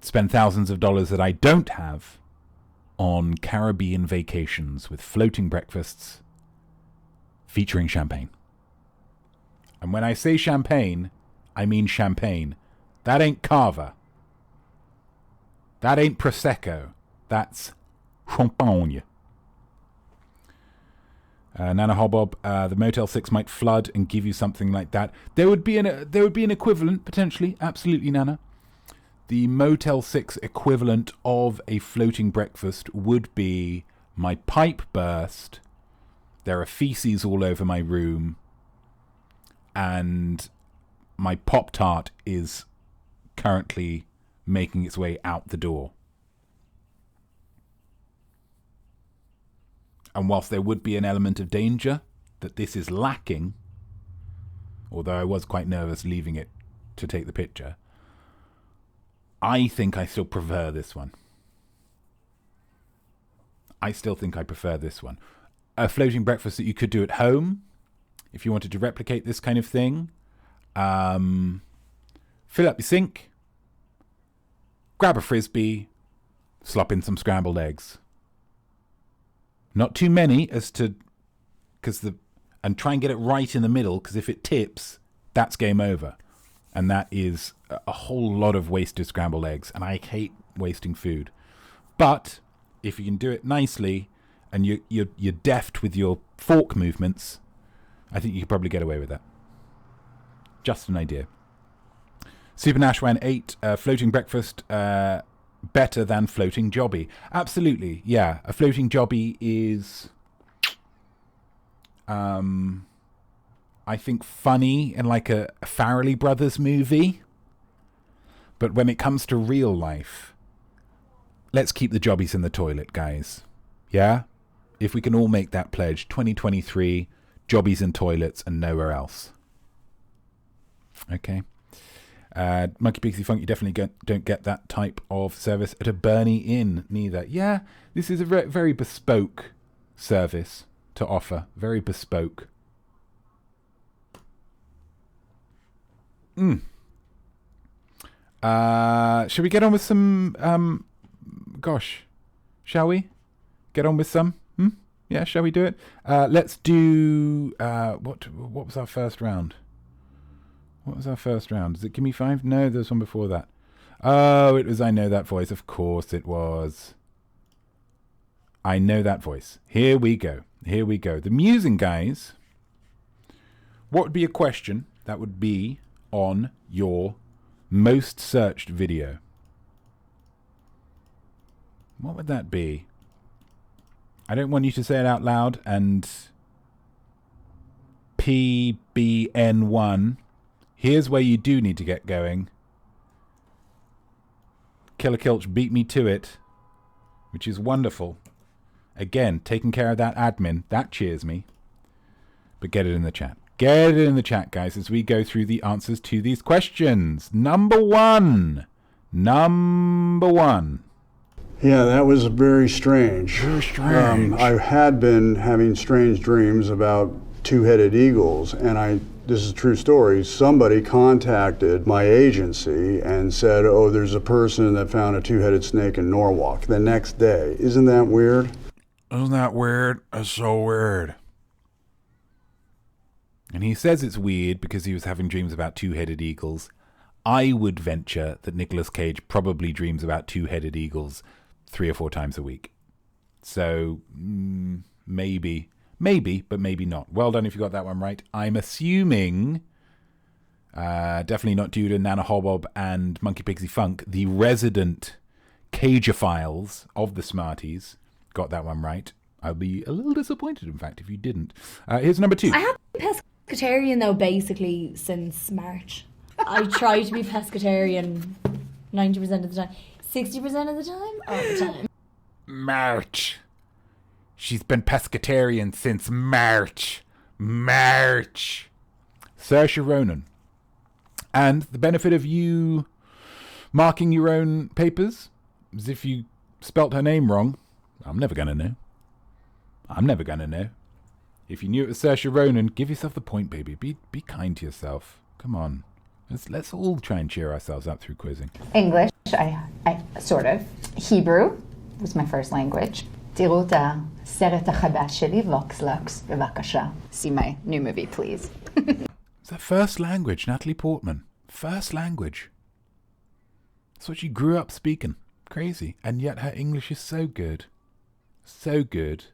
spend thousands of dollars that I don't have on Caribbean vacations with floating breakfasts featuring champagne. And when I say champagne, I mean champagne. That ain't Cava. That ain't Prosecco. That's champagne. Nana Hobbob, the Motel 6 might flood and give you something like that. There would be an equivalent, potentially. Absolutely, Nana. The Motel 6 equivalent of a floating breakfast would be my pipe burst. There are feces all over my room. And my Pop-Tart is currently making its way out the door. And whilst there would be an element of danger that this is lacking, although I was quite nervous leaving it to take the picture, I think I still prefer this one. I still think I prefer this one. A floating breakfast that you could do at home, if you wanted to replicate this kind of thing. Fill up your sink, grab a Frisbee, slop in some scrambled eggs. Not too many and try and get it right in the middle, because if it tips, that's game over. And that is a whole lot of wasted scrambled eggs, and I hate wasting food. But if you can do it nicely and you're deft with your fork movements, I think you could probably get away with that. Just an idea. Super Nashwan 8, floating breakfast better than floating jobby. Absolutely, yeah. A floating jobby is, I think, funny in like a Farrelly Brothers movie. But when it comes to real life, let's keep the jobbies in the toilet, guys. Yeah? If we can all make that pledge, 2023, jobbies in toilets and nowhere else. Okay. Monkey Pixie Funk, you definitely don't get that type of service at a Bernie Inn neither. Yeah, this is a very bespoke service to offer. Very bespoke. Shall we get on with some... shall we? Get on with some? Yeah, shall we do it? Let's do... what was our first round? What was our first round? Is it Gimme Five? No, there's one before that. Oh, it was I Know That Voice. Of course it was. I Know That Voice. Here we go. Here we go. The musing, guys. What would be a question that would be on your most searched video? What would that be? I don't want you to say it out loud, and PBN1... Here's where you do need to get going. Killer Kilch beat me to it, which is wonderful. Again, taking care of that admin, that cheers me. But get it in the chat. Get it in the chat, guys, as we go through the answers to these questions. Number one. Yeah, that was very strange. Very strange. I had been having strange dreams about two-headed eagles, and this is a true story. Somebody contacted my agency and said, oh, there's a person that found a two-headed snake in Norwalk the next day. Isn't that weird? Isn't that weird? That's so weird. And he says it's weird because he was having dreams about two-headed eagles. I would venture that Nicolas Cage probably dreams about two-headed eagles 3 or 4 times a week. So, maybe, but maybe not. Well done if you got that one right. I'm assuming, definitely not due to Nana Hobob and Monkey Pixie Funk, the resident Cageophiles of the Smarties got that one right. I'll be a little disappointed, in fact, if you didn't. Here's number 2. I have been pescatarian, though, basically, since March. I try to be pescatarian 90% of the time. 60% of the time? All the time. March. She's been pescatarian since March. Saoirse Ronan. And the benefit of you marking your own papers is if you spelt her name wrong, I'm never going to know. If you knew it was Saoirse Ronan, give yourself the point, baby. Be kind to yourself. Come on. Let's all try and cheer ourselves up through quizzing. English, I sort of. Hebrew was my first language. תראו את הסרט החדש שלי, ווקסלוקס, בבקשה. See my new movie, please. It's that first language, Natalie Portman. First language. That's what she grew up speaking. Crazy. And yet her English is so good. So good.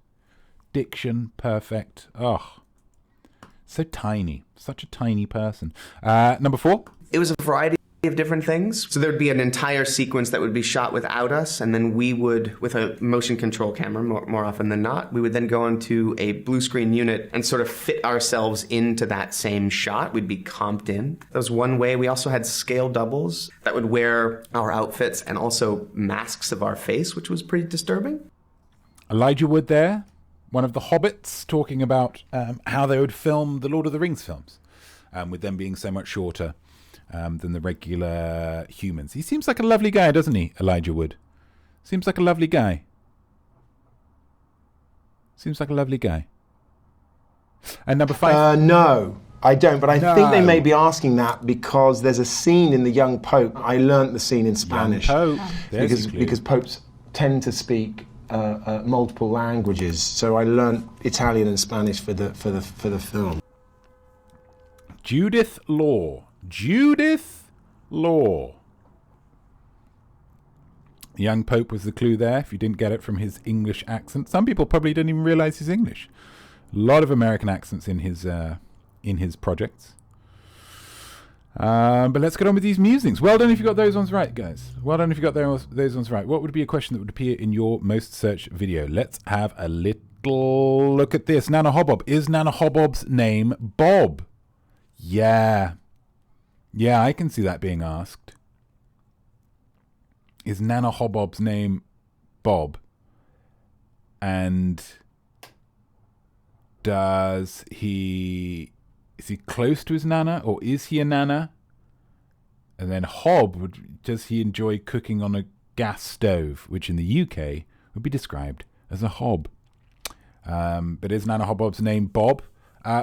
Diction, perfect. Oh. So tiny. Such a tiny person. Number 4. It was a variety of different things. So there'd be an entire sequence that would be shot without us, and then we would, with a motion control camera, more often than not, we would then go onto a blue screen unit and sort of fit ourselves into that same shot. We'd be comped in. That was one way. We also had scale doubles that would wear our outfits and also masks of our face, which was pretty disturbing. Elijah Wood there, one of the hobbits, talking about how they would film the Lord of the Rings films, with them being so much shorter than the regular humans. He seems like a lovely guy, doesn't he, Elijah Wood? Seems like a lovely guy. And number 5. No, I don't, but I think they may be asking that because there's a scene in The Young Pope. I learnt the scene in Spanish because popes tend to speak multiple languages, so I learnt Italian and Spanish for the film. Judith Law. Young Pope was the clue there, if you didn't get it from his English accent. Some people probably didn't even realize he's English. A lot of American accents in his projects. But let's get on with these musings. Well done if you got those ones right, guys. Well done if you got those ones right. What would be a question that would appear in your most searched video? Let's have a little look at this. Nana Hobob. Is Nana Hobob's name Bob? Yeah, I can see that being asked. Is Nana Hobob's name Bob. And is he close to his nana, or is he a nana? And then Hob, does he enjoy cooking on a gas stove, which in the UK would be described as a hob? But is Nana Hobbob's name Bob?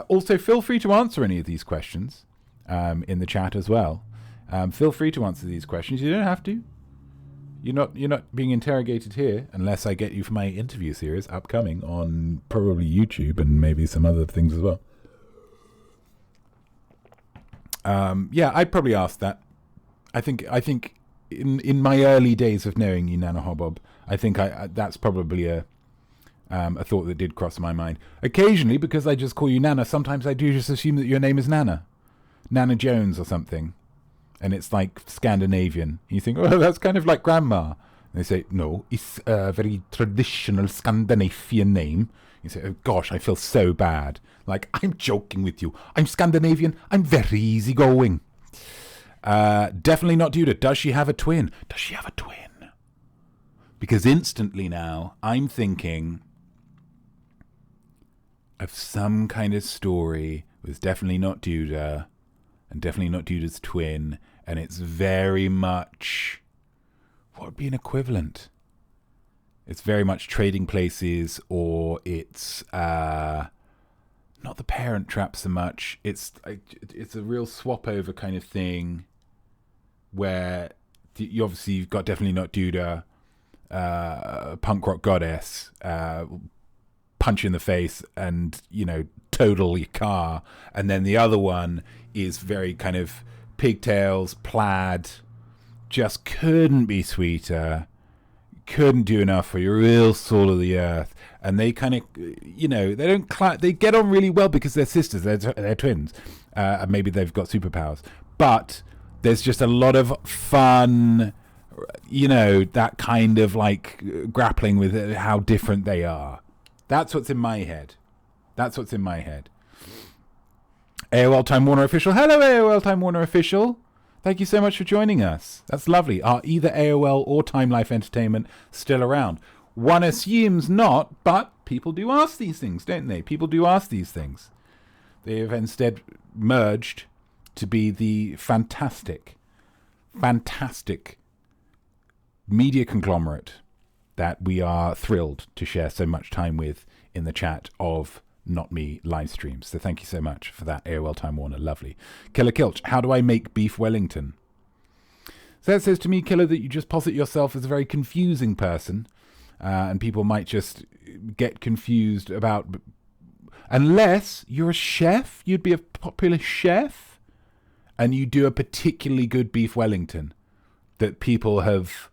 Also, feel free to answer any of these questions in the chat as well. Feel free to answer these questions. You don't have to. You're not being interrogated here, unless I get you for my interview series upcoming on probably YouTube and maybe some other things as well. Yeah, I'd probably ask that. I think in my early days of knowing you, Nana Hobbob, I think that's probably a thought that did cross my mind. Occasionally, because I just call you Nana, sometimes I do just assume that your name is Nana Jones or something, and it's like Scandinavian. You think, oh, that's kind of like grandma. And they say, no, it's a very traditional Scandinavian name. You say, oh gosh, I feel so bad. Like, I'm joking with you. I'm Scandinavian. I'm very easygoing. Definitely not Duda. Does she have a twin? Does she have a twin? Because instantly now, I'm thinking of some kind of story with definitely not Duda and definitely not Duda's twin, and it's very much, what would be an equivalent? It's very much Trading Places, or it's not the Parent Trap so much. It's a real swap over kind of thing, where you've got definitely not Duda, punk rock goddess, punch in the face and total your car, and then the other one is very kind of pigtails, plaid, just couldn't be sweeter, couldn't do enough for your real soul of the earth. And they kind of they get on really well because they're sisters, they're twins, and maybe they've got superpowers, but there's just a lot of fun, that kind of like grappling with how different they are. That's what's in my head. AOL Time Warner Official. Hello, AOL Time Warner Official. Thank you so much for joining us. That's lovely. Are either AOL or Time Life Entertainment still around? One assumes not, but people do ask these things, don't they? People do ask these things. They have instead merged to be the fantastic media conglomerate that we are thrilled to share so much time with in the chat of Notme live streams. So thank you so much for that, AOL Time Warner. Lovely. Killer Kilch, how do I make beef Wellington? So that says to me, Killer, that you just posit yourself as a very confusing person, and people might just get confused about, unless you're a chef, you'd be a popular chef, and you do a particularly good beef Wellington that people have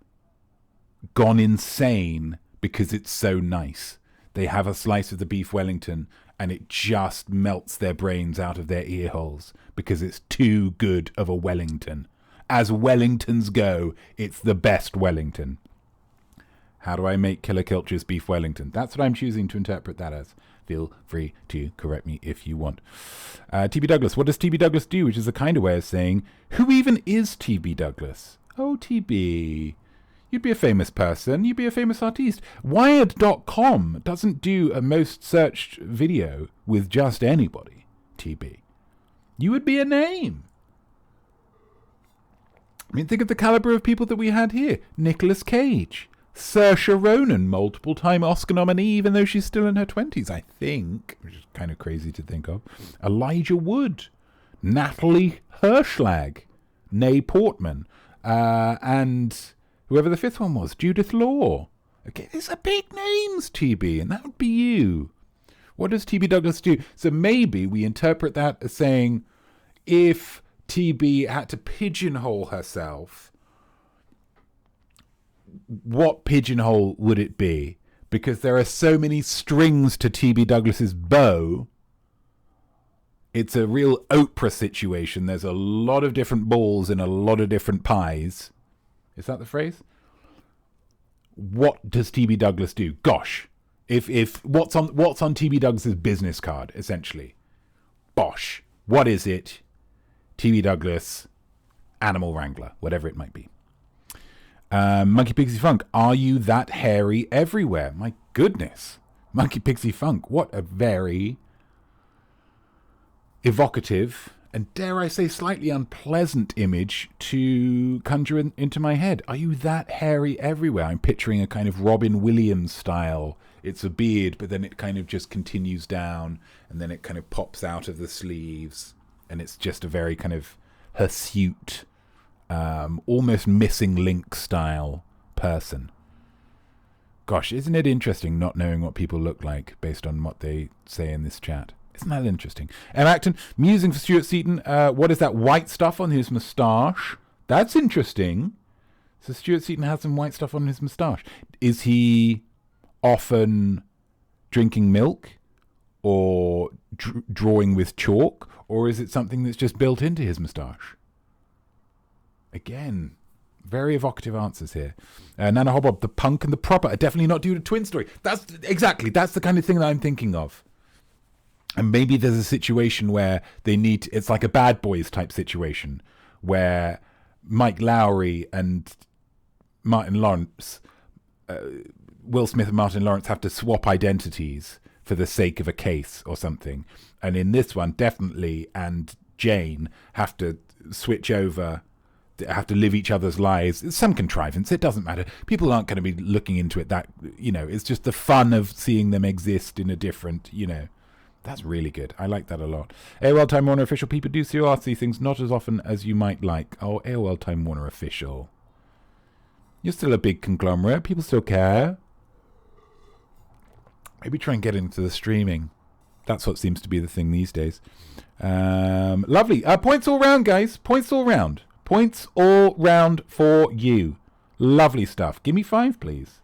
gone insane because it's so nice. They have a slice of the beef Wellington and it just melts their brains out of their ear holes because it's too good of a Wellington. As Wellingtons go, it's the best Wellington. How do I make Killer Kilch's beef Wellington? That's what I'm choosing to interpret that as. Feel free to correct me if you want. TB Douglas, what does TB Douglas do? Which is a kind of way of saying, who even is TB Douglas? Oh, TB. You'd be a famous person. You'd be a famous artiste. Wired.com doesn't do a most searched video with just anybody, TB. You would be a name. I mean, think of the caliber of people that we had here. Nicolas Cage. Saoirse Ronan, multiple-time Oscar nominee, even though she's still in her 20s, I think. Which is kind of crazy to think of. Elijah Wood. Natalie Hirschlag. Ney Portman. And whoever the fifth one was, Judith Law. Okay, these are big names, TB, and that would be you. What does TB Douglas do? So maybe we interpret that as saying, if TB had to pigeonhole herself, what pigeonhole would it be? Because there are so many strings to TB Douglas's bow. It's a real Oprah situation. There's a lot of different balls in a lot of different pies. Is that the phrase? What does TB Douglas do? Gosh, if what's on TB Douglas's business card, essentially? Bosh. What is it? TB Douglas, animal wrangler, whatever it might be. Monkey Pixie Funk, are you that hairy everywhere? My goodness. Monkey Pixie Funk, what a very evocative and, dare I say, slightly unpleasant image to conjure into my head. Are you that hairy everywhere? I'm picturing a kind of Robin Williams style. It's a beard, but then it kind of just continues down, and then it kind of pops out of the sleeves, and it's just a very kind of hirsute, almost Missing Link style person. Gosh, isn't it interesting not knowing what people look like based on what they say in this chat? Isn't that interesting? Em Acton, musing for Stuart Seaton. What is that white stuff on his moustache? That's interesting. So Stuart Seaton has some white stuff on his moustache. Is he often drinking milk or drawing with chalk? Or is it something that's just built into his moustache? Again, very evocative answers here. Nana Hobbob, the punk and the proper are definitely not due to Twin Story. That's the kind of thing that I'm thinking of. And maybe there's a situation where they need, it's like a Bad Boys type situation where Mike Lowry and Martin Lawrence, Will Smith and Martin Lawrence have to swap identities for the sake of a case or something. And in this one, definitely, and Jane have to switch over, have to live each other's lives. It's some contrivance. It doesn't matter. People aren't going to be looking into it that, it's just the fun of seeing them exist in a different, That's really good. I like that a lot. AOL Time Warner Official, people do still ask these things, not as often as you might like. Oh, AOL Time Warner Official. You're still a big conglomerate. People still care. Maybe try and get into the streaming. That's what seems to be the thing these days. Lovely. Points all round, guys. Points all round. Points all round for you. Lovely stuff. Give me 5, please.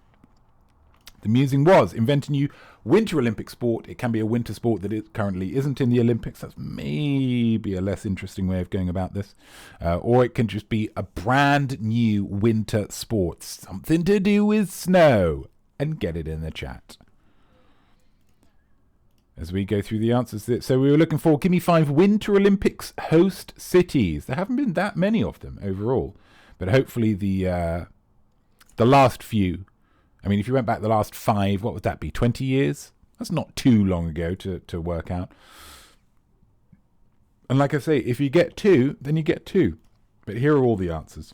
The musing was invent a new Winter Olympic sport. It can be a winter sport that it currently isn't in the Olympics. That's maybe a less interesting way of going about this. Or it can just be a brand new winter sport. Something to do with snow. And get it in the chat. As we go through the answers. So we were looking for, give me 5 Winter Olympics host cities. There haven't been that many of them overall. But hopefully the last few. I mean, if you went back the last 5, what would that be? 20 years? That's not too long ago to work out. And like I say, if you get 2, then you get 2. But here are all the answers.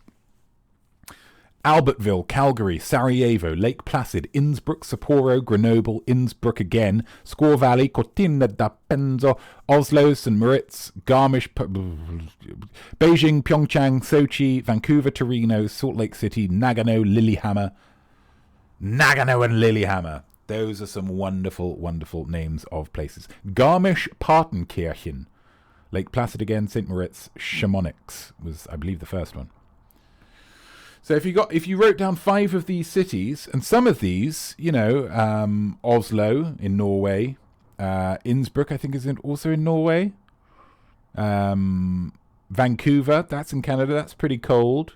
Albertville, Calgary, Sarajevo, Lake Placid, Innsbruck, Sapporo, Grenoble, Innsbruck again, Squaw Valley, Cortina da Penzo, Oslo, St. Moritz, Garmisch, Beijing, Pyeongchang, Sochi, Vancouver, Torino, Salt Lake City, Nagano, Lillehammer. Nagano and Lillehammer. Those are some wonderful, wonderful names of places. Garmisch-Partenkirchen. Lake Placid again, St. Moritz, Chamonix was, I believe, the first one. So if you wrote down 5 of these cities, and some of these, Oslo in Norway, Innsbruck, I think, is also in Norway. Vancouver, that's in Canada, that's pretty cold.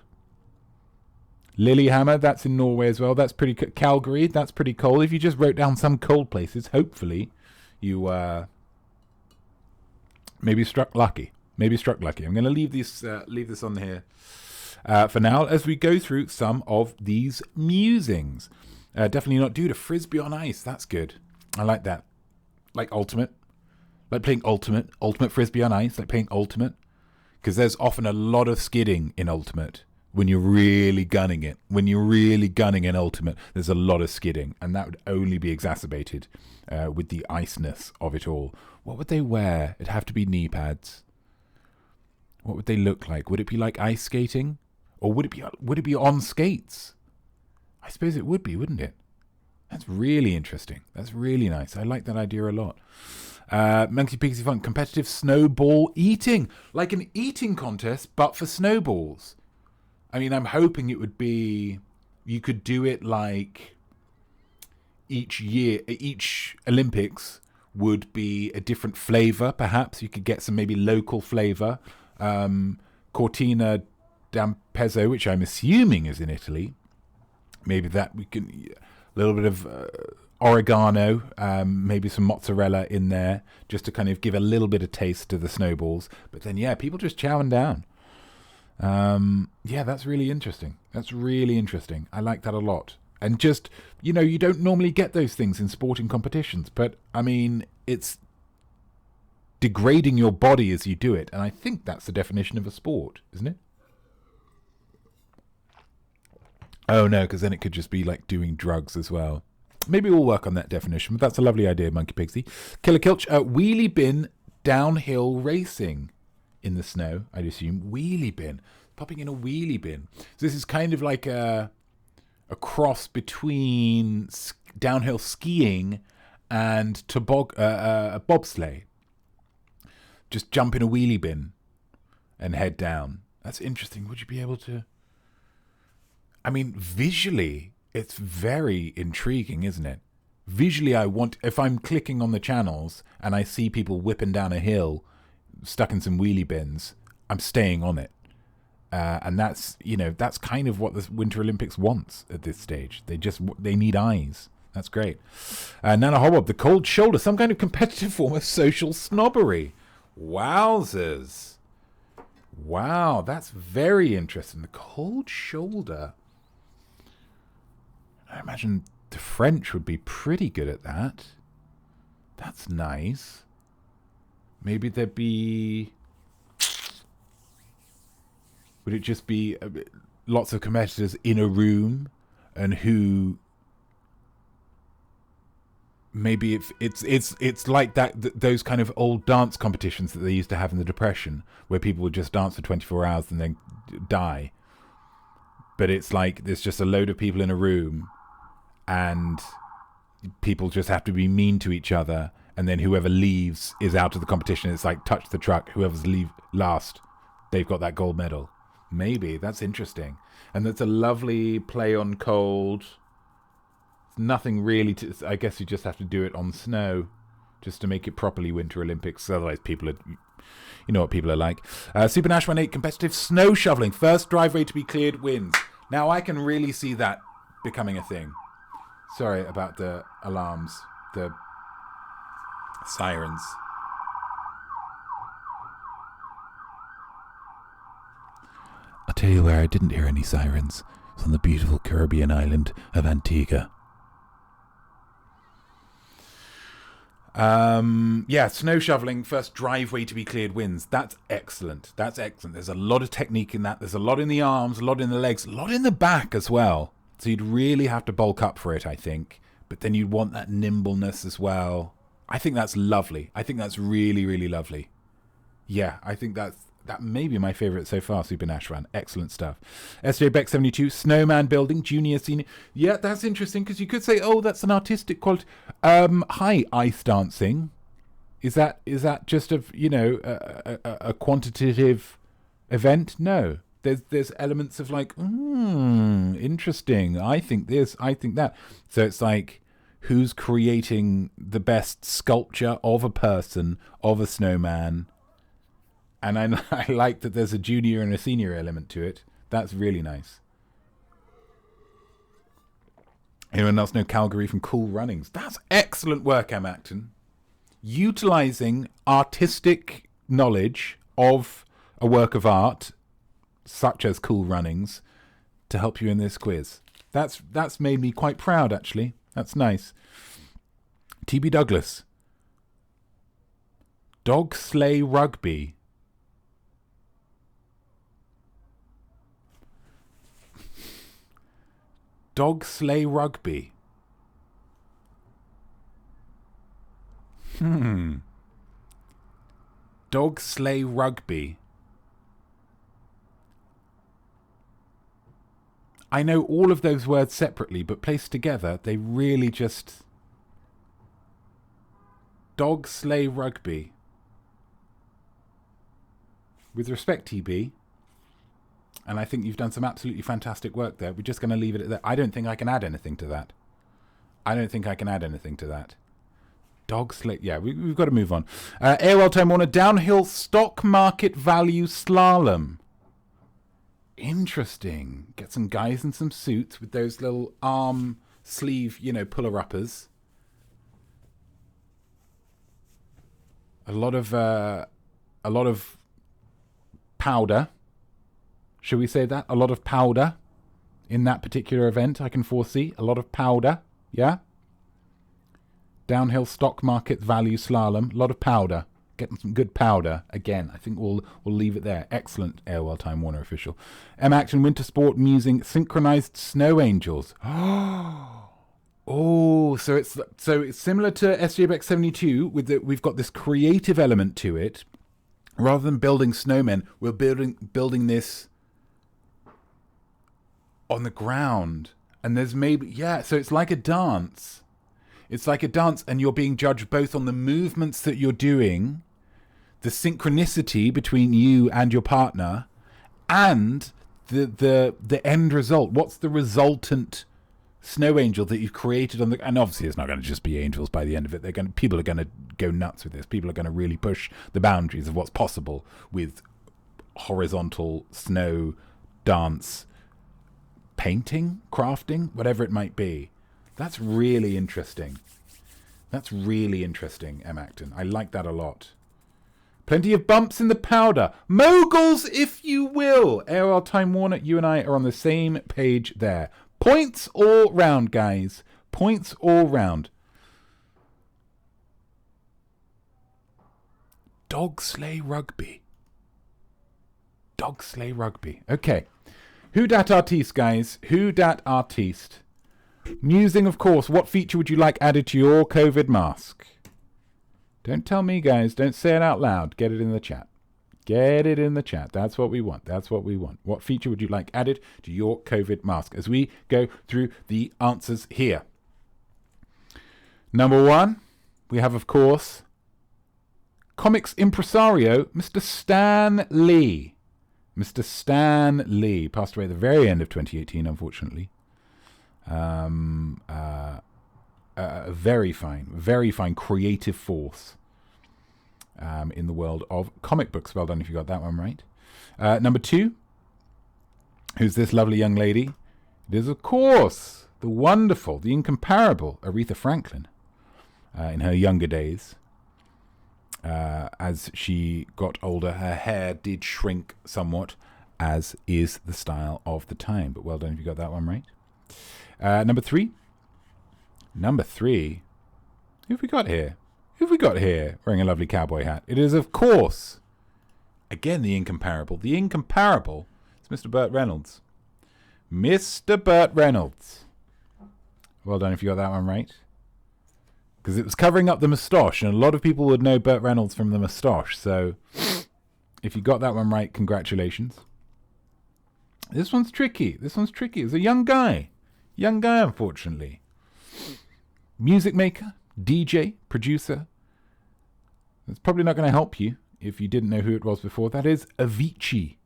Lillehammer, that's in Norway as well. That's pretty Calgary, that's pretty cold. If you just wrote down some cold places, hopefully you maybe struck lucky. I'm going to leave this on here for now as we go through some of these musings. Definitely not due to Frisbee on ice. That's good. I like that. Like Ultimate. Like playing Ultimate. Ultimate Frisbee on ice. Like playing Ultimate. Because there's often a lot of skidding in Ultimate. When you're really gunning it. When you're really gunning an Ultimate, there's a lot of skidding. And that would only be exacerbated with the iceness of it all. What would they wear? It'd have to be knee pads. What would they look like? Would it be like ice skating? Or would it be on skates? I suppose it would be, wouldn't it? That's really interesting. That's really nice. I like that idea a lot. Monkey Pixie Funk, competitive snowball eating. Like an eating contest, but for snowballs. I mean, I'm hoping it would be, you could do it like each year, each Olympics would be a different flavour, perhaps. You could get some maybe local flavour. Cortina d'Ampezzo, which I'm assuming is in Italy. Maybe that we can, a little bit of oregano, maybe some mozzarella in there, just to kind of give a little bit of taste to the snowballs. But then, yeah, people just chowing down. Yeah, that's really interesting. That's really interesting. I like that a lot. And just, you know, you don't normally get those things in sporting competitions, but I mean, it's degrading your body as you do it. And I think that's the definition of a sport, isn't it? Oh no, because then it could just be like doing drugs as well. Maybe we'll work on that definition, but that's a lovely idea, Monkey Pixie. Killer Kilch, wheelie bin downhill racing in the snow, I'd assume. Wheelie bin. Popping in a wheelie bin. So this is kind of like a cross between downhill skiing and a bobsleigh. Just jump in a wheelie bin and head down. That's interesting. Would you be able to... I mean, visually, it's very intriguing, isn't it? Visually, if I'm clicking on the channels and I see people whipping down a hill stuck in some wheelie bins, I'm staying on it. And that's kind of what the Winter Olympics wants at this stage. They need eyes. That's great. Nana Hobob, the cold shoulder, some kind of competitive form of social snobbery. Wowzers. Wow, that's very interesting. The cold shoulder. I imagine the French would be pretty good at that. That's nice. Maybe there'd be... Would it just be lots of competitors in a room, and who maybe if it's like those kind of old dance competitions that they used to have in the Depression, where people would just dance for 24 hours and then die. But it's like there's just a load of people in a room, and people just have to be mean to each other, and then whoever leaves is out of the competition. It's like touch the truck. Whoever's last, they've got that gold medal. Maybe. That's interesting. And that's a lovely play on cold. Nothing really to... I guess you just have to do it on snow just to make it properly Winter Olympics. Otherwise, people are... You know what people are like. Super Nash 18, competitive snow shoveling. First driveway to be cleared wins. Now, I can really see that becoming a thing. Sorry about the alarms. The sirens. I'll tell you where I didn't hear any sirens. It's on the beautiful Caribbean island of Antigua. Snow shoveling, first driveway to be cleared wins. That's excellent. That's excellent. There's a lot of technique in that. There's a lot in the arms, a lot in the legs, a lot in the back as well. So you'd really have to bulk up for it, I think. But then you'd want that nimbleness as well. I think that's lovely. I think that's really, really lovely. Yeah, I think that may be my favourite so far, Super Nash Run. Excellent stuff. SJ Beck 72, snowman building, junior, senior. Yeah, that's interesting, because you could say, oh, that's an artistic quality. Hi, ice dancing. Is that just a quantitative event? No. There's elements of like, interesting. I think this, I think that. So it's like, who's creating the best sculpture of a person, of a snowman? And I like that there's a junior and a senior element to it. That's really nice. Anyone else know Calgary from Cool Runnings? That's excellent work, Em Acton. Utilising artistic knowledge of a work of art, such as Cool Runnings, to help you in this quiz. That's made me quite proud, actually. That's nice. TB Douglas. Dog Sleigh Rugby. Dog Sleigh Rugby. Dog Sleigh Rugby. I know all of those words separately, but placed together, they really just... Dog Sleigh Rugby. With respect, TB, and I think you've done some absolutely fantastic work there. We're just going to leave it at that. I don't think I can add anything to that. Dog Sleigh. Yeah, we've got to move on. AOL Time Warner, downhill stock market value slalom. Interesting. Get some guys in some suits with those little arm sleeve, puller-uppers. A lot of powder. Shall we say that? A lot of powder in that particular event, I can foresee. A lot of powder, yeah? Downhill stock market value slalom, a lot of powder. Getting some good powder. Again, I think we'll leave it there. Excellent, AOL Time Warner official. M Action Winter Sport Musing Synchronized Snow Angels. Oh, so it's similar to SJBX 72 with that we've got this creative element to it. Rather than building snowmen, we're building this on the ground. And there's so it's like a dance. It's like a dance, and you're being judged both on the movements that you're doing, the synchronicity between you and your partner, and the end result. What's the resultant snow angel that you've created on the? And obviously, it's not going to just be angels by the end of it. People are going to go nuts with this. People are going to really push the boundaries of what's possible with horizontal snow dance, painting, crafting, whatever it might be. That's really interesting. That's really interesting, M. Acton. I like that a lot. Plenty of bumps in the powder. Moguls, if you will. AOL Time Warner, you and I are on the same page there. Points all round, guys. Points all round. Dog Sleigh Rugby. Dog Sleigh Rugby. Okay. Who dat artiste, guys? Who dat artiste? Musing, of course. What feature would you like added to your COVID mask? Don't tell me, guys. Don't say it out loud. Get it in the chat. Get it in the chat. That's what we want. That's what we want. What feature would you like added to your COVID mask as we go through the answers here? Number one, we have, of course, comics impresario, Mr. Stan Lee. Mr. Stan Lee passed away at the very end of 2018, unfortunately. A very fine creative force in the world of comic books. Well done if you got that one right. Number two, who's this lovely young lady? It is, of course, the wonderful, the incomparable Aretha Franklin in her younger days. As she got older, her hair did shrink somewhat, as is the style of the time. But well done if you got that one right. Number three. Who have we got here? Wearing a lovely cowboy hat. It is, of course, again, the incomparable. The incomparable is Mr. Burt Reynolds. Mr. Burt Reynolds. Well done if you got that one right. Because it was covering up the moustache, and a lot of people would know Burt Reynolds from the moustache. So if you got that one right, congratulations. This one's tricky. It's a young guy. Unfortunately. Music maker, DJ, producer. That's probably not going to help you if you didn't know who it was before. That is Avicii.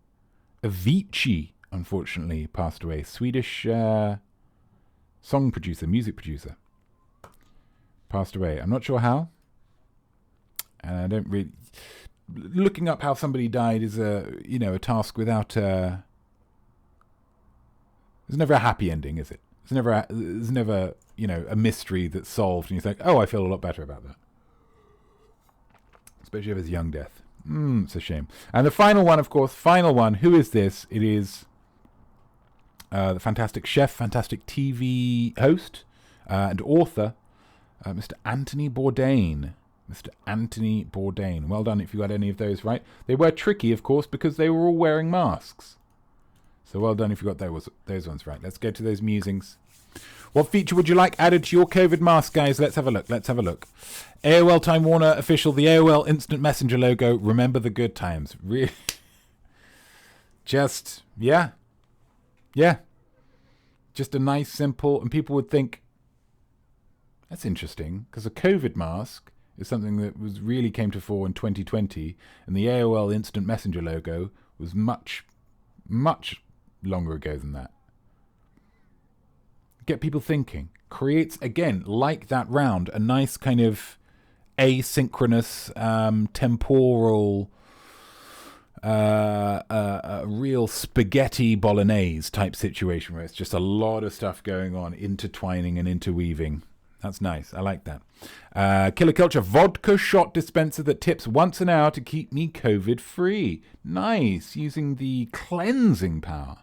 Avicii, unfortunately, passed away. Swedish song producer, music producer. Passed away. I'm not sure how. And I don't really... Looking up how somebody died is a task without... There's never a happy ending, is it? There's never a mystery that's solved and you think, oh, I feel a lot better about that. Especially if it's young death. It's a shame. And the final one, of course, who is this? It is the fantastic chef, fantastic TV host and author, Mr. Anthony Bourdain. Mr. Anthony Bourdain. Well done if you got any of those right. They were tricky, of course, because they were all wearing masks. So well done if you got those ones right. Let's go to those musings. What feature would you like added to your COVID mask, guys? Let's have a look. AOL Time Warner official, the AOL Instant Messenger logo. Remember the good times. Really? Just, yeah. Just a nice, simple, and people would think, that's interesting, because a COVID mask is something that really came to fore in 2020, and the AOL Instant Messenger logo was much, much longer ago than that. Get people thinking. Creates, again, like that round, a nice kind of asynchronous, temporal, a real spaghetti bolognese type situation where it's just a lot of stuff going on, intertwining and interweaving. That's nice. I like that. Killer Culture, vodka shot dispenser that tips once an hour to keep me COVID free. Nice. Using the cleansing power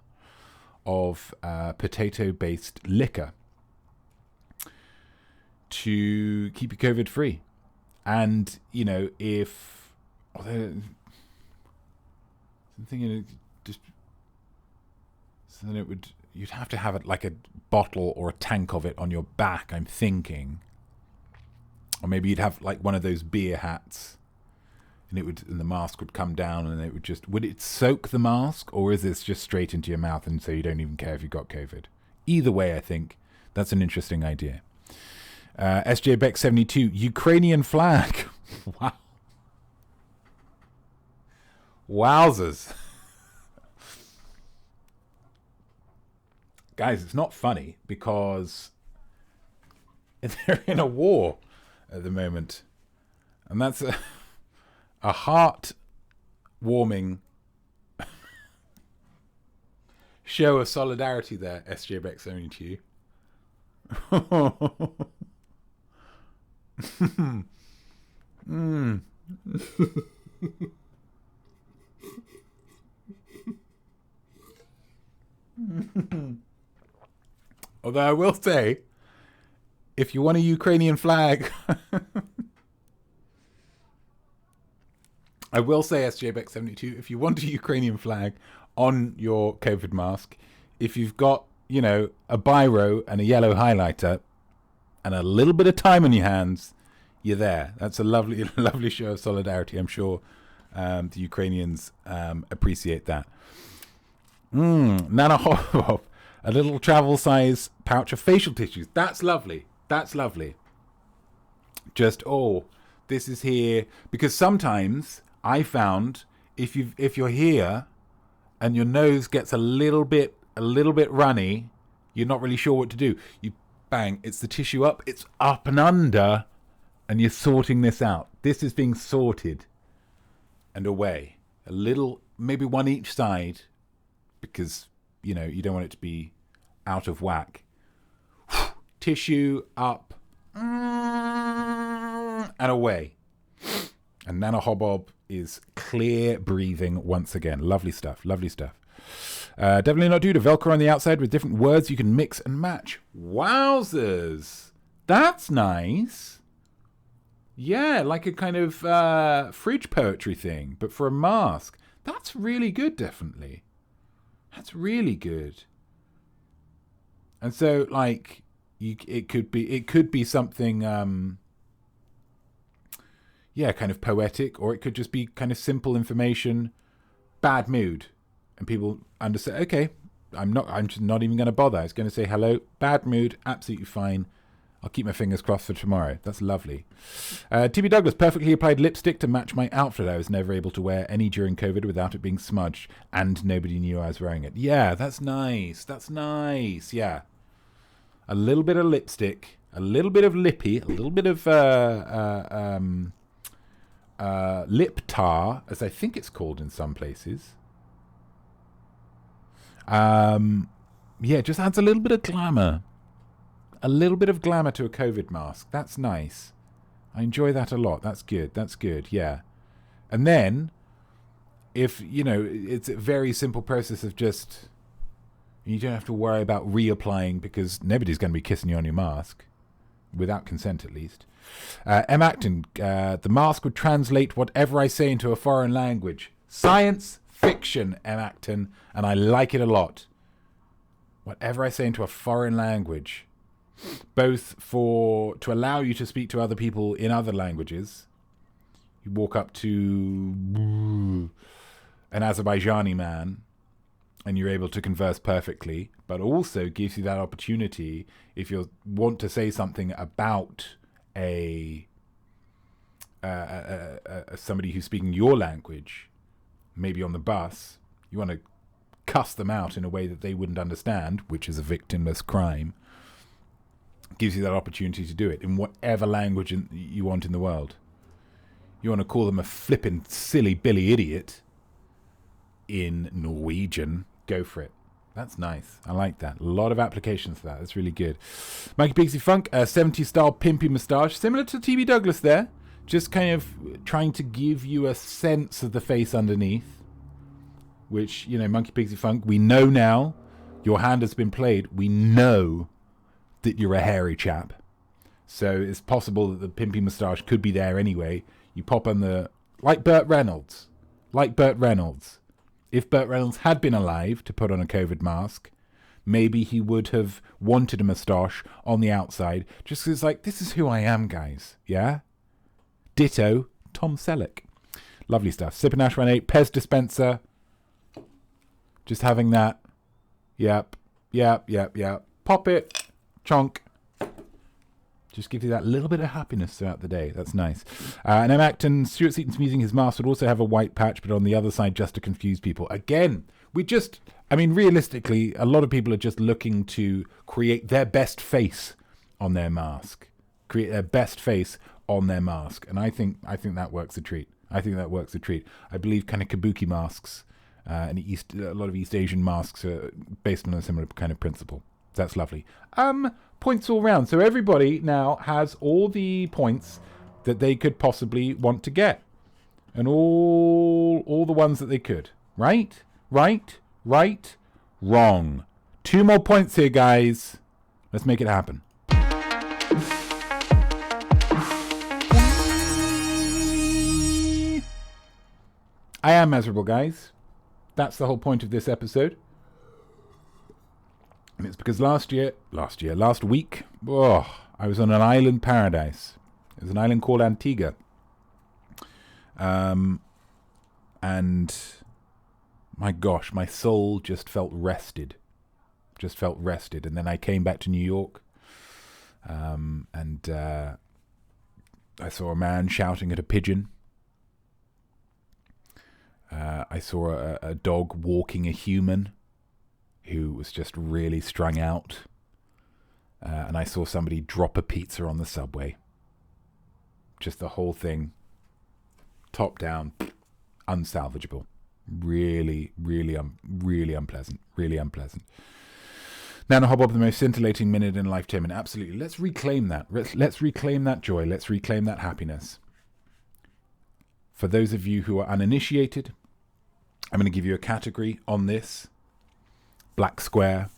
of potato-based liquor to keep you COVID free. And, you know, if... I'm thinking just... So then it would... You'd have to have it like a bottle or a tank of it on your back, I'm thinking. Or maybe you'd have like one of those beer hats, and the mask would come down, and it would just... Would it soak the mask, or is this just straight into your mouth, and so you don't even care if you got COVID? Either way, I think that's an interesting idea. SJ Beck 72, Ukrainian flag. Wow. Wowzers. Guys, it's not funny because they're in a war at the moment. And that's a heart-warming show of solidarity there, SJ Beck 72. Although I will say, if you want a Ukrainian flag, I will say, SJ Beck 72, if you want a Ukrainian flag on your COVID mask, if you've got, you know, a biro and a yellow highlighter and a little bit of time on your hands, you're there. That's a lovely, lovely show of solidarity. I'm sure the Ukrainians appreciate that. Nana Hop, a little travel size pouch of facial tissues. That's lovely. That's lovely. Just, this is here. Because sometimes I found if you're here and your nose gets a little bit runny, you're not really sure what to do. You bang, it's the tissue up, it's up and under, and you're sorting this out. This is being sorted and away. A little, maybe one each side, because, you know, you don't want it to be out of whack. Tissue up and away. And Nana Hobob is clear breathing once again. Lovely stuff. Lovely stuff. Definitely not due to Velcro on the outside with different words you can mix and match. Wowzers. That's nice. Yeah, like a kind of fridge poetry thing, but for a mask. That's really good, definitely. That's really good. And so, like, it could be something, kind of poetic, or it could just be kind of simple information. Bad mood, and people understand. Okay, I'm just not even going to bother. It's going to say hello, bad mood, absolutely fine. I'll keep my fingers crossed for tomorrow. That's lovely. TB Douglas, perfectly applied lipstick to match my outfit. I was never able to wear any during COVID without it being smudged, and nobody knew I was wearing it. Yeah, that's nice. That's nice. Yeah. A little bit of lipstick, a little bit of lippy, a little bit of lip tar, as I think it's called in some places. Just adds a little bit of glamour. A little bit of glamour to a COVID mask. That's nice. I enjoy that a lot. That's good. That's good. Yeah. And then, if, you know, it's a very simple process of just, you don't have to worry about reapplying because nobody's going to be kissing you on your mask. Without consent, at least. M. Acton, the mask would translate whatever I say into a foreign language. Science fiction, M. Acton, and I like it a lot. Whatever I say into a foreign language. Both to allow you to speak to other people in other languages. You walk up to an Azerbaijani man and you're able to converse perfectly, but also gives you that opportunity if you want to say something about somebody who's speaking your language, maybe on the bus, you want to cuss them out in a way that they wouldn't understand, which is a victimless crime. Gives you that opportunity to do it in whatever language you want in the world. You want to call them a flippin' silly Billy idiot in Norwegian, go for it. That's nice. I like that. A lot of applications for that. That's really good. Mikey Pixie Funk, 70s style pimpy moustache. Similar to TB Douglas there. Just kind of trying to give you a sense of the face underneath. Which, you know, Monkey Pixie Funk, we know now. Your hand has been played. We know that you're a hairy chap. So it's possible that the pimpy moustache could be there anyway. You pop on the... Like Burt Reynolds. Like Burt Reynolds. If Burt Reynolds had been alive to put on a COVID mask, maybe he would have wanted a moustache on the outside. Just because it's like, this is who I am, guys. Yeah? Ditto, Tom Selleck. Lovely stuff. Sipping Ash 18, Pez dispenser. Just having that. Yep. Pop it. Chonk. Just gives you that little bit of happiness throughout the day. That's nice. And I'm acting, Stuart Seaton's using his mask would also have a white patch, but on the other side, just to confuse people. Again, realistically, a lot of people are just looking to create their best face on their mask. Create their best face on their mask. And I think that works a treat. I believe kind of kabuki masks and a lot of East Asian masks are based on a similar kind of principle. That's lovely. Points all round. So everybody now has all the points that they could possibly want to get. And all the ones that they could. Right? Wrong. 2 more points here, guys. Let's make it happen. I am miserable, guys. That's the whole point of this episode. And it's because last week, I was on an island paradise. It was an island called Antigua. And my gosh, my soul just felt rested. And then I came back to New York. And I saw a man shouting at a pigeon. I saw a dog walking a human who was just really strung out. And I saw somebody drop a pizza on the subway. Just the whole thing, top down, unsalvageable. Really unpleasant. Now to hop up the most scintillating minute in a lifetime, and absolutely, let's reclaim that. Let's reclaim that joy. Let's reclaim that happiness. For those of you who are uninitiated, I'm going to give you a category on this. Black square.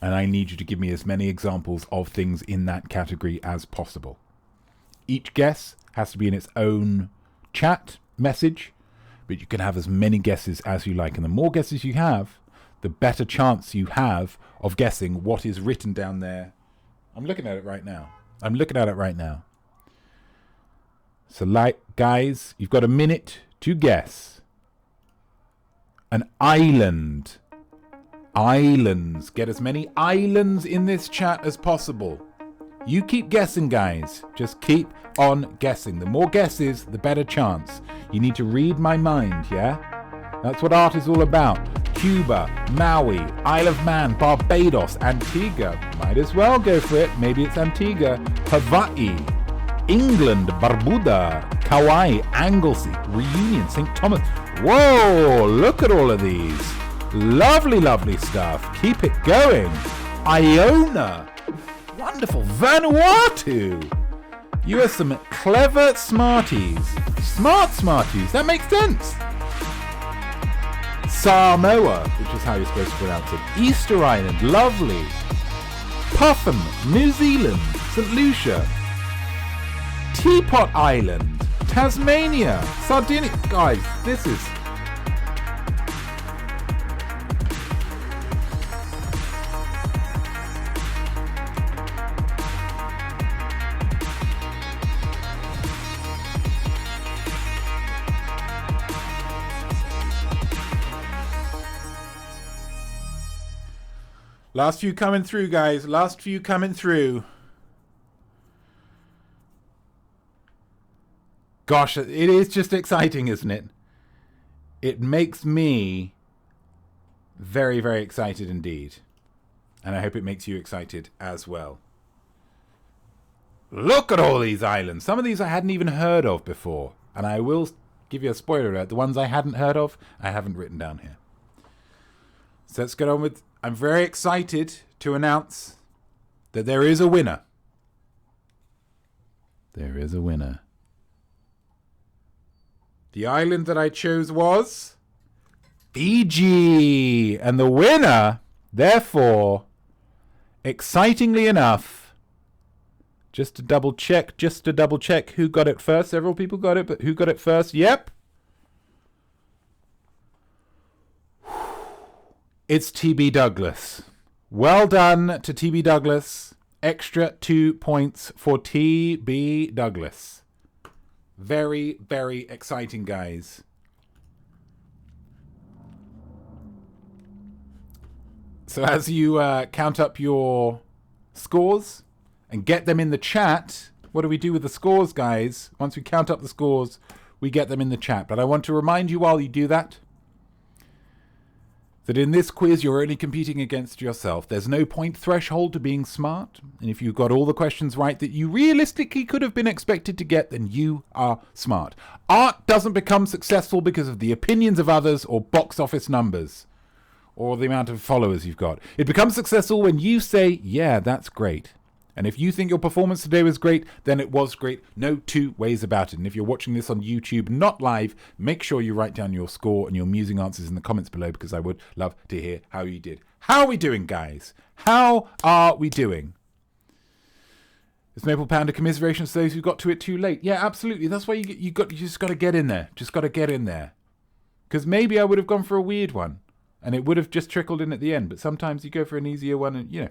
And I need you to give me as many examples of things in that category as possible. Each guess has to be in its own chat message, but you can have as many guesses as you like. And the more guesses you have, the better chance you have of guessing what is written down there. I'm looking at it right now. So, guys, you've got a minute to guess. An island. Islands. Get as many islands in this chat as possible. You keep guessing, guys. Just keep on guessing. The more guesses, the better chance. You need to read my mind, yeah? That's what art is all about. Cuba, Maui, Isle of Man, Barbados, Antigua. Might as well go for it. Maybe it's Antigua. Hawaii, England, Barbuda, Kauai, Anglesey, Reunion, St. Thomas. Whoa, look at all of these. Lovely stuff. Keep it going. Iona. Wonderful. Vanuatu. You are some clever smarties. Smart smarties. That makes sense. Samoa, which is how you're supposed to pronounce it. Easter Island. Lovely. Puffin, New Zealand. St. Lucia. Teapot Island. Tasmania. Sardinia. Guys, this is... Last few coming through, guys. Last few coming through. Gosh, it is just exciting, isn't it? It makes me very, very excited indeed. And I hope it makes you excited as well. Look at all these islands. Some of these I hadn't even heard of before. And I will give you a spoiler alert. The ones I hadn't heard of, I haven't written down here. So let's get on with I'm very excited to announce that there is a winner. There is a winner. The island that I chose was Fiji. And the winner, therefore, excitingly enough, just to double check who got it first. Several people got it, but who got it first? Yep. It's TB Douglas. Well done to TB Douglas. Extra 2 points for TB Douglas. Very, very exciting, guys. So as you count up your scores and get them in the chat, what do we do with the scores, guys? Once we count up the scores, we get them in the chat. But I want to remind you while you do that, that in this quiz you're only competing against yourself. There's no point threshold to being smart. And if you got all the questions right that you realistically could have been expected to get, then you are smart. Art doesn't become successful because of the opinions of others or box office numbers or the amount of followers you've got. It becomes successful when you say, yeah, that's great. And if you think your performance today was great, then it was great. No two ways about it. And if you're watching this on YouTube, not live, make sure you write down your score and your amusing answers in the comments below, because I would love to hear how you did. How are we doing, guys? How are we doing? Is Maple Pound a commiseration to those who got to it too late? Yeah, absolutely. That's why you just got to get in there. Just got to get in there. Because maybe I would have gone for a weird one, and it would have just trickled in at the end. But sometimes you go for an easier one, and you know.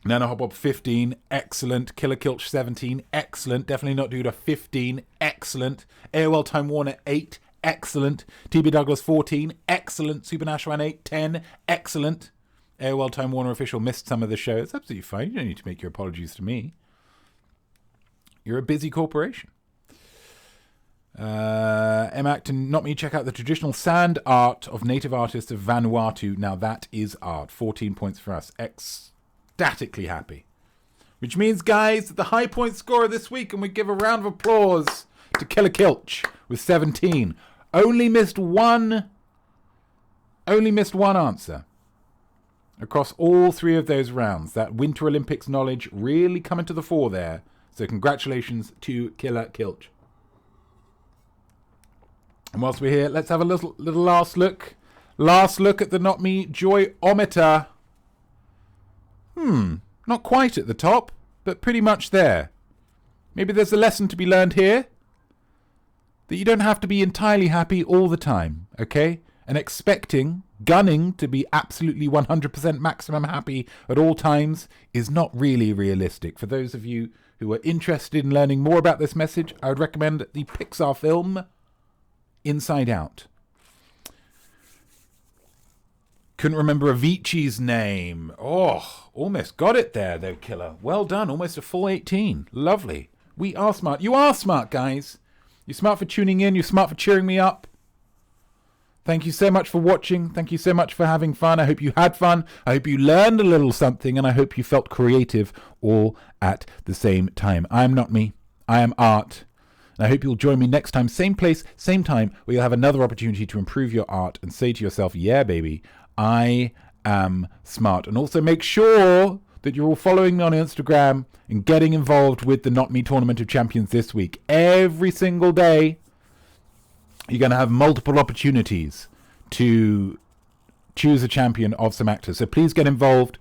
Nana Hobbob 15, excellent. Killer Kilch 17, excellent. Definitely not due to 15, excellent. AOL Time Warner 8, excellent. TB Douglas 14, excellent. Super Nashwan 8, 10, excellent. AOL Time Warner official missed some of the show. It's absolutely fine. You don't need to make your apologies to me. You're a busy corporation. Emak to Notme, check out the traditional sand art of native artists of Vanuatu. Now that is art. 14 points for us. Ecstatically happy. Which means, guys, that the high point scorer this week, and we give a round of applause to Killer Kilch with 17. Only missed one answer across all three of those rounds. That Winter Olympics knowledge really coming to the fore there. So congratulations to Killer Kilch. And whilst we're here, let's have a little last look. Last look at the Notme Joy-ometer. Not quite at the top, but pretty much there. Maybe there's a lesson to be learned here. That you don't have to be entirely happy all the time, okay? And gunning to be absolutely 100% maximum happy at all times is not really realistic. For those of you who are interested in learning more about this message, I would recommend the Pixar film Inside Out. Couldn't remember Avicii's name. Oh, almost got it there, though, Killer. Well done. Almost a full 18. Lovely. We are smart. You are smart, guys. You're smart for tuning in. You're smart for cheering me up. Thank you so much for watching. Thank you so much for having fun. I hope you had fun. I hope you learned a little something, and I hope you felt creative all at the same time. I am Notme. I am art. And I hope you'll join me next time, same place, same time, where you'll have another opportunity to improve your art and say to yourself, yeah, baby, I am smart. And also make sure that you're all following me on Instagram and getting involved with the Notme Tournament of Champions this week. Every single day, you're going to have multiple opportunities to choose a champion of some actors. So please get involved.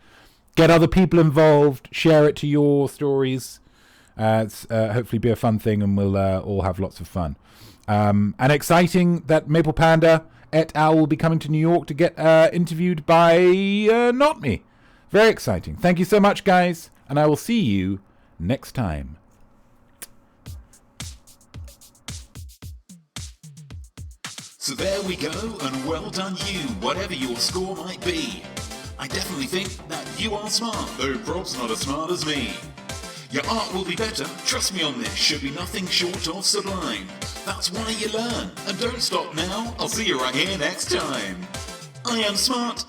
Get other people involved. Share it to your stories. It's hopefully be a fun thing, and we'll all have lots of fun. And exciting that Maple Panda et al. Will be coming to New York to get interviewed by Notme. Very exciting. Thank you so much, guys, and I will see you next time. So there we go, and well done you, whatever your score might be. I definitely think that you are smart, though prob's not as smart as me. Your art will be better, trust me on this, should be nothing short of sublime. That's why you learn, and don't stop now, I'll see you right here next time. I am smart,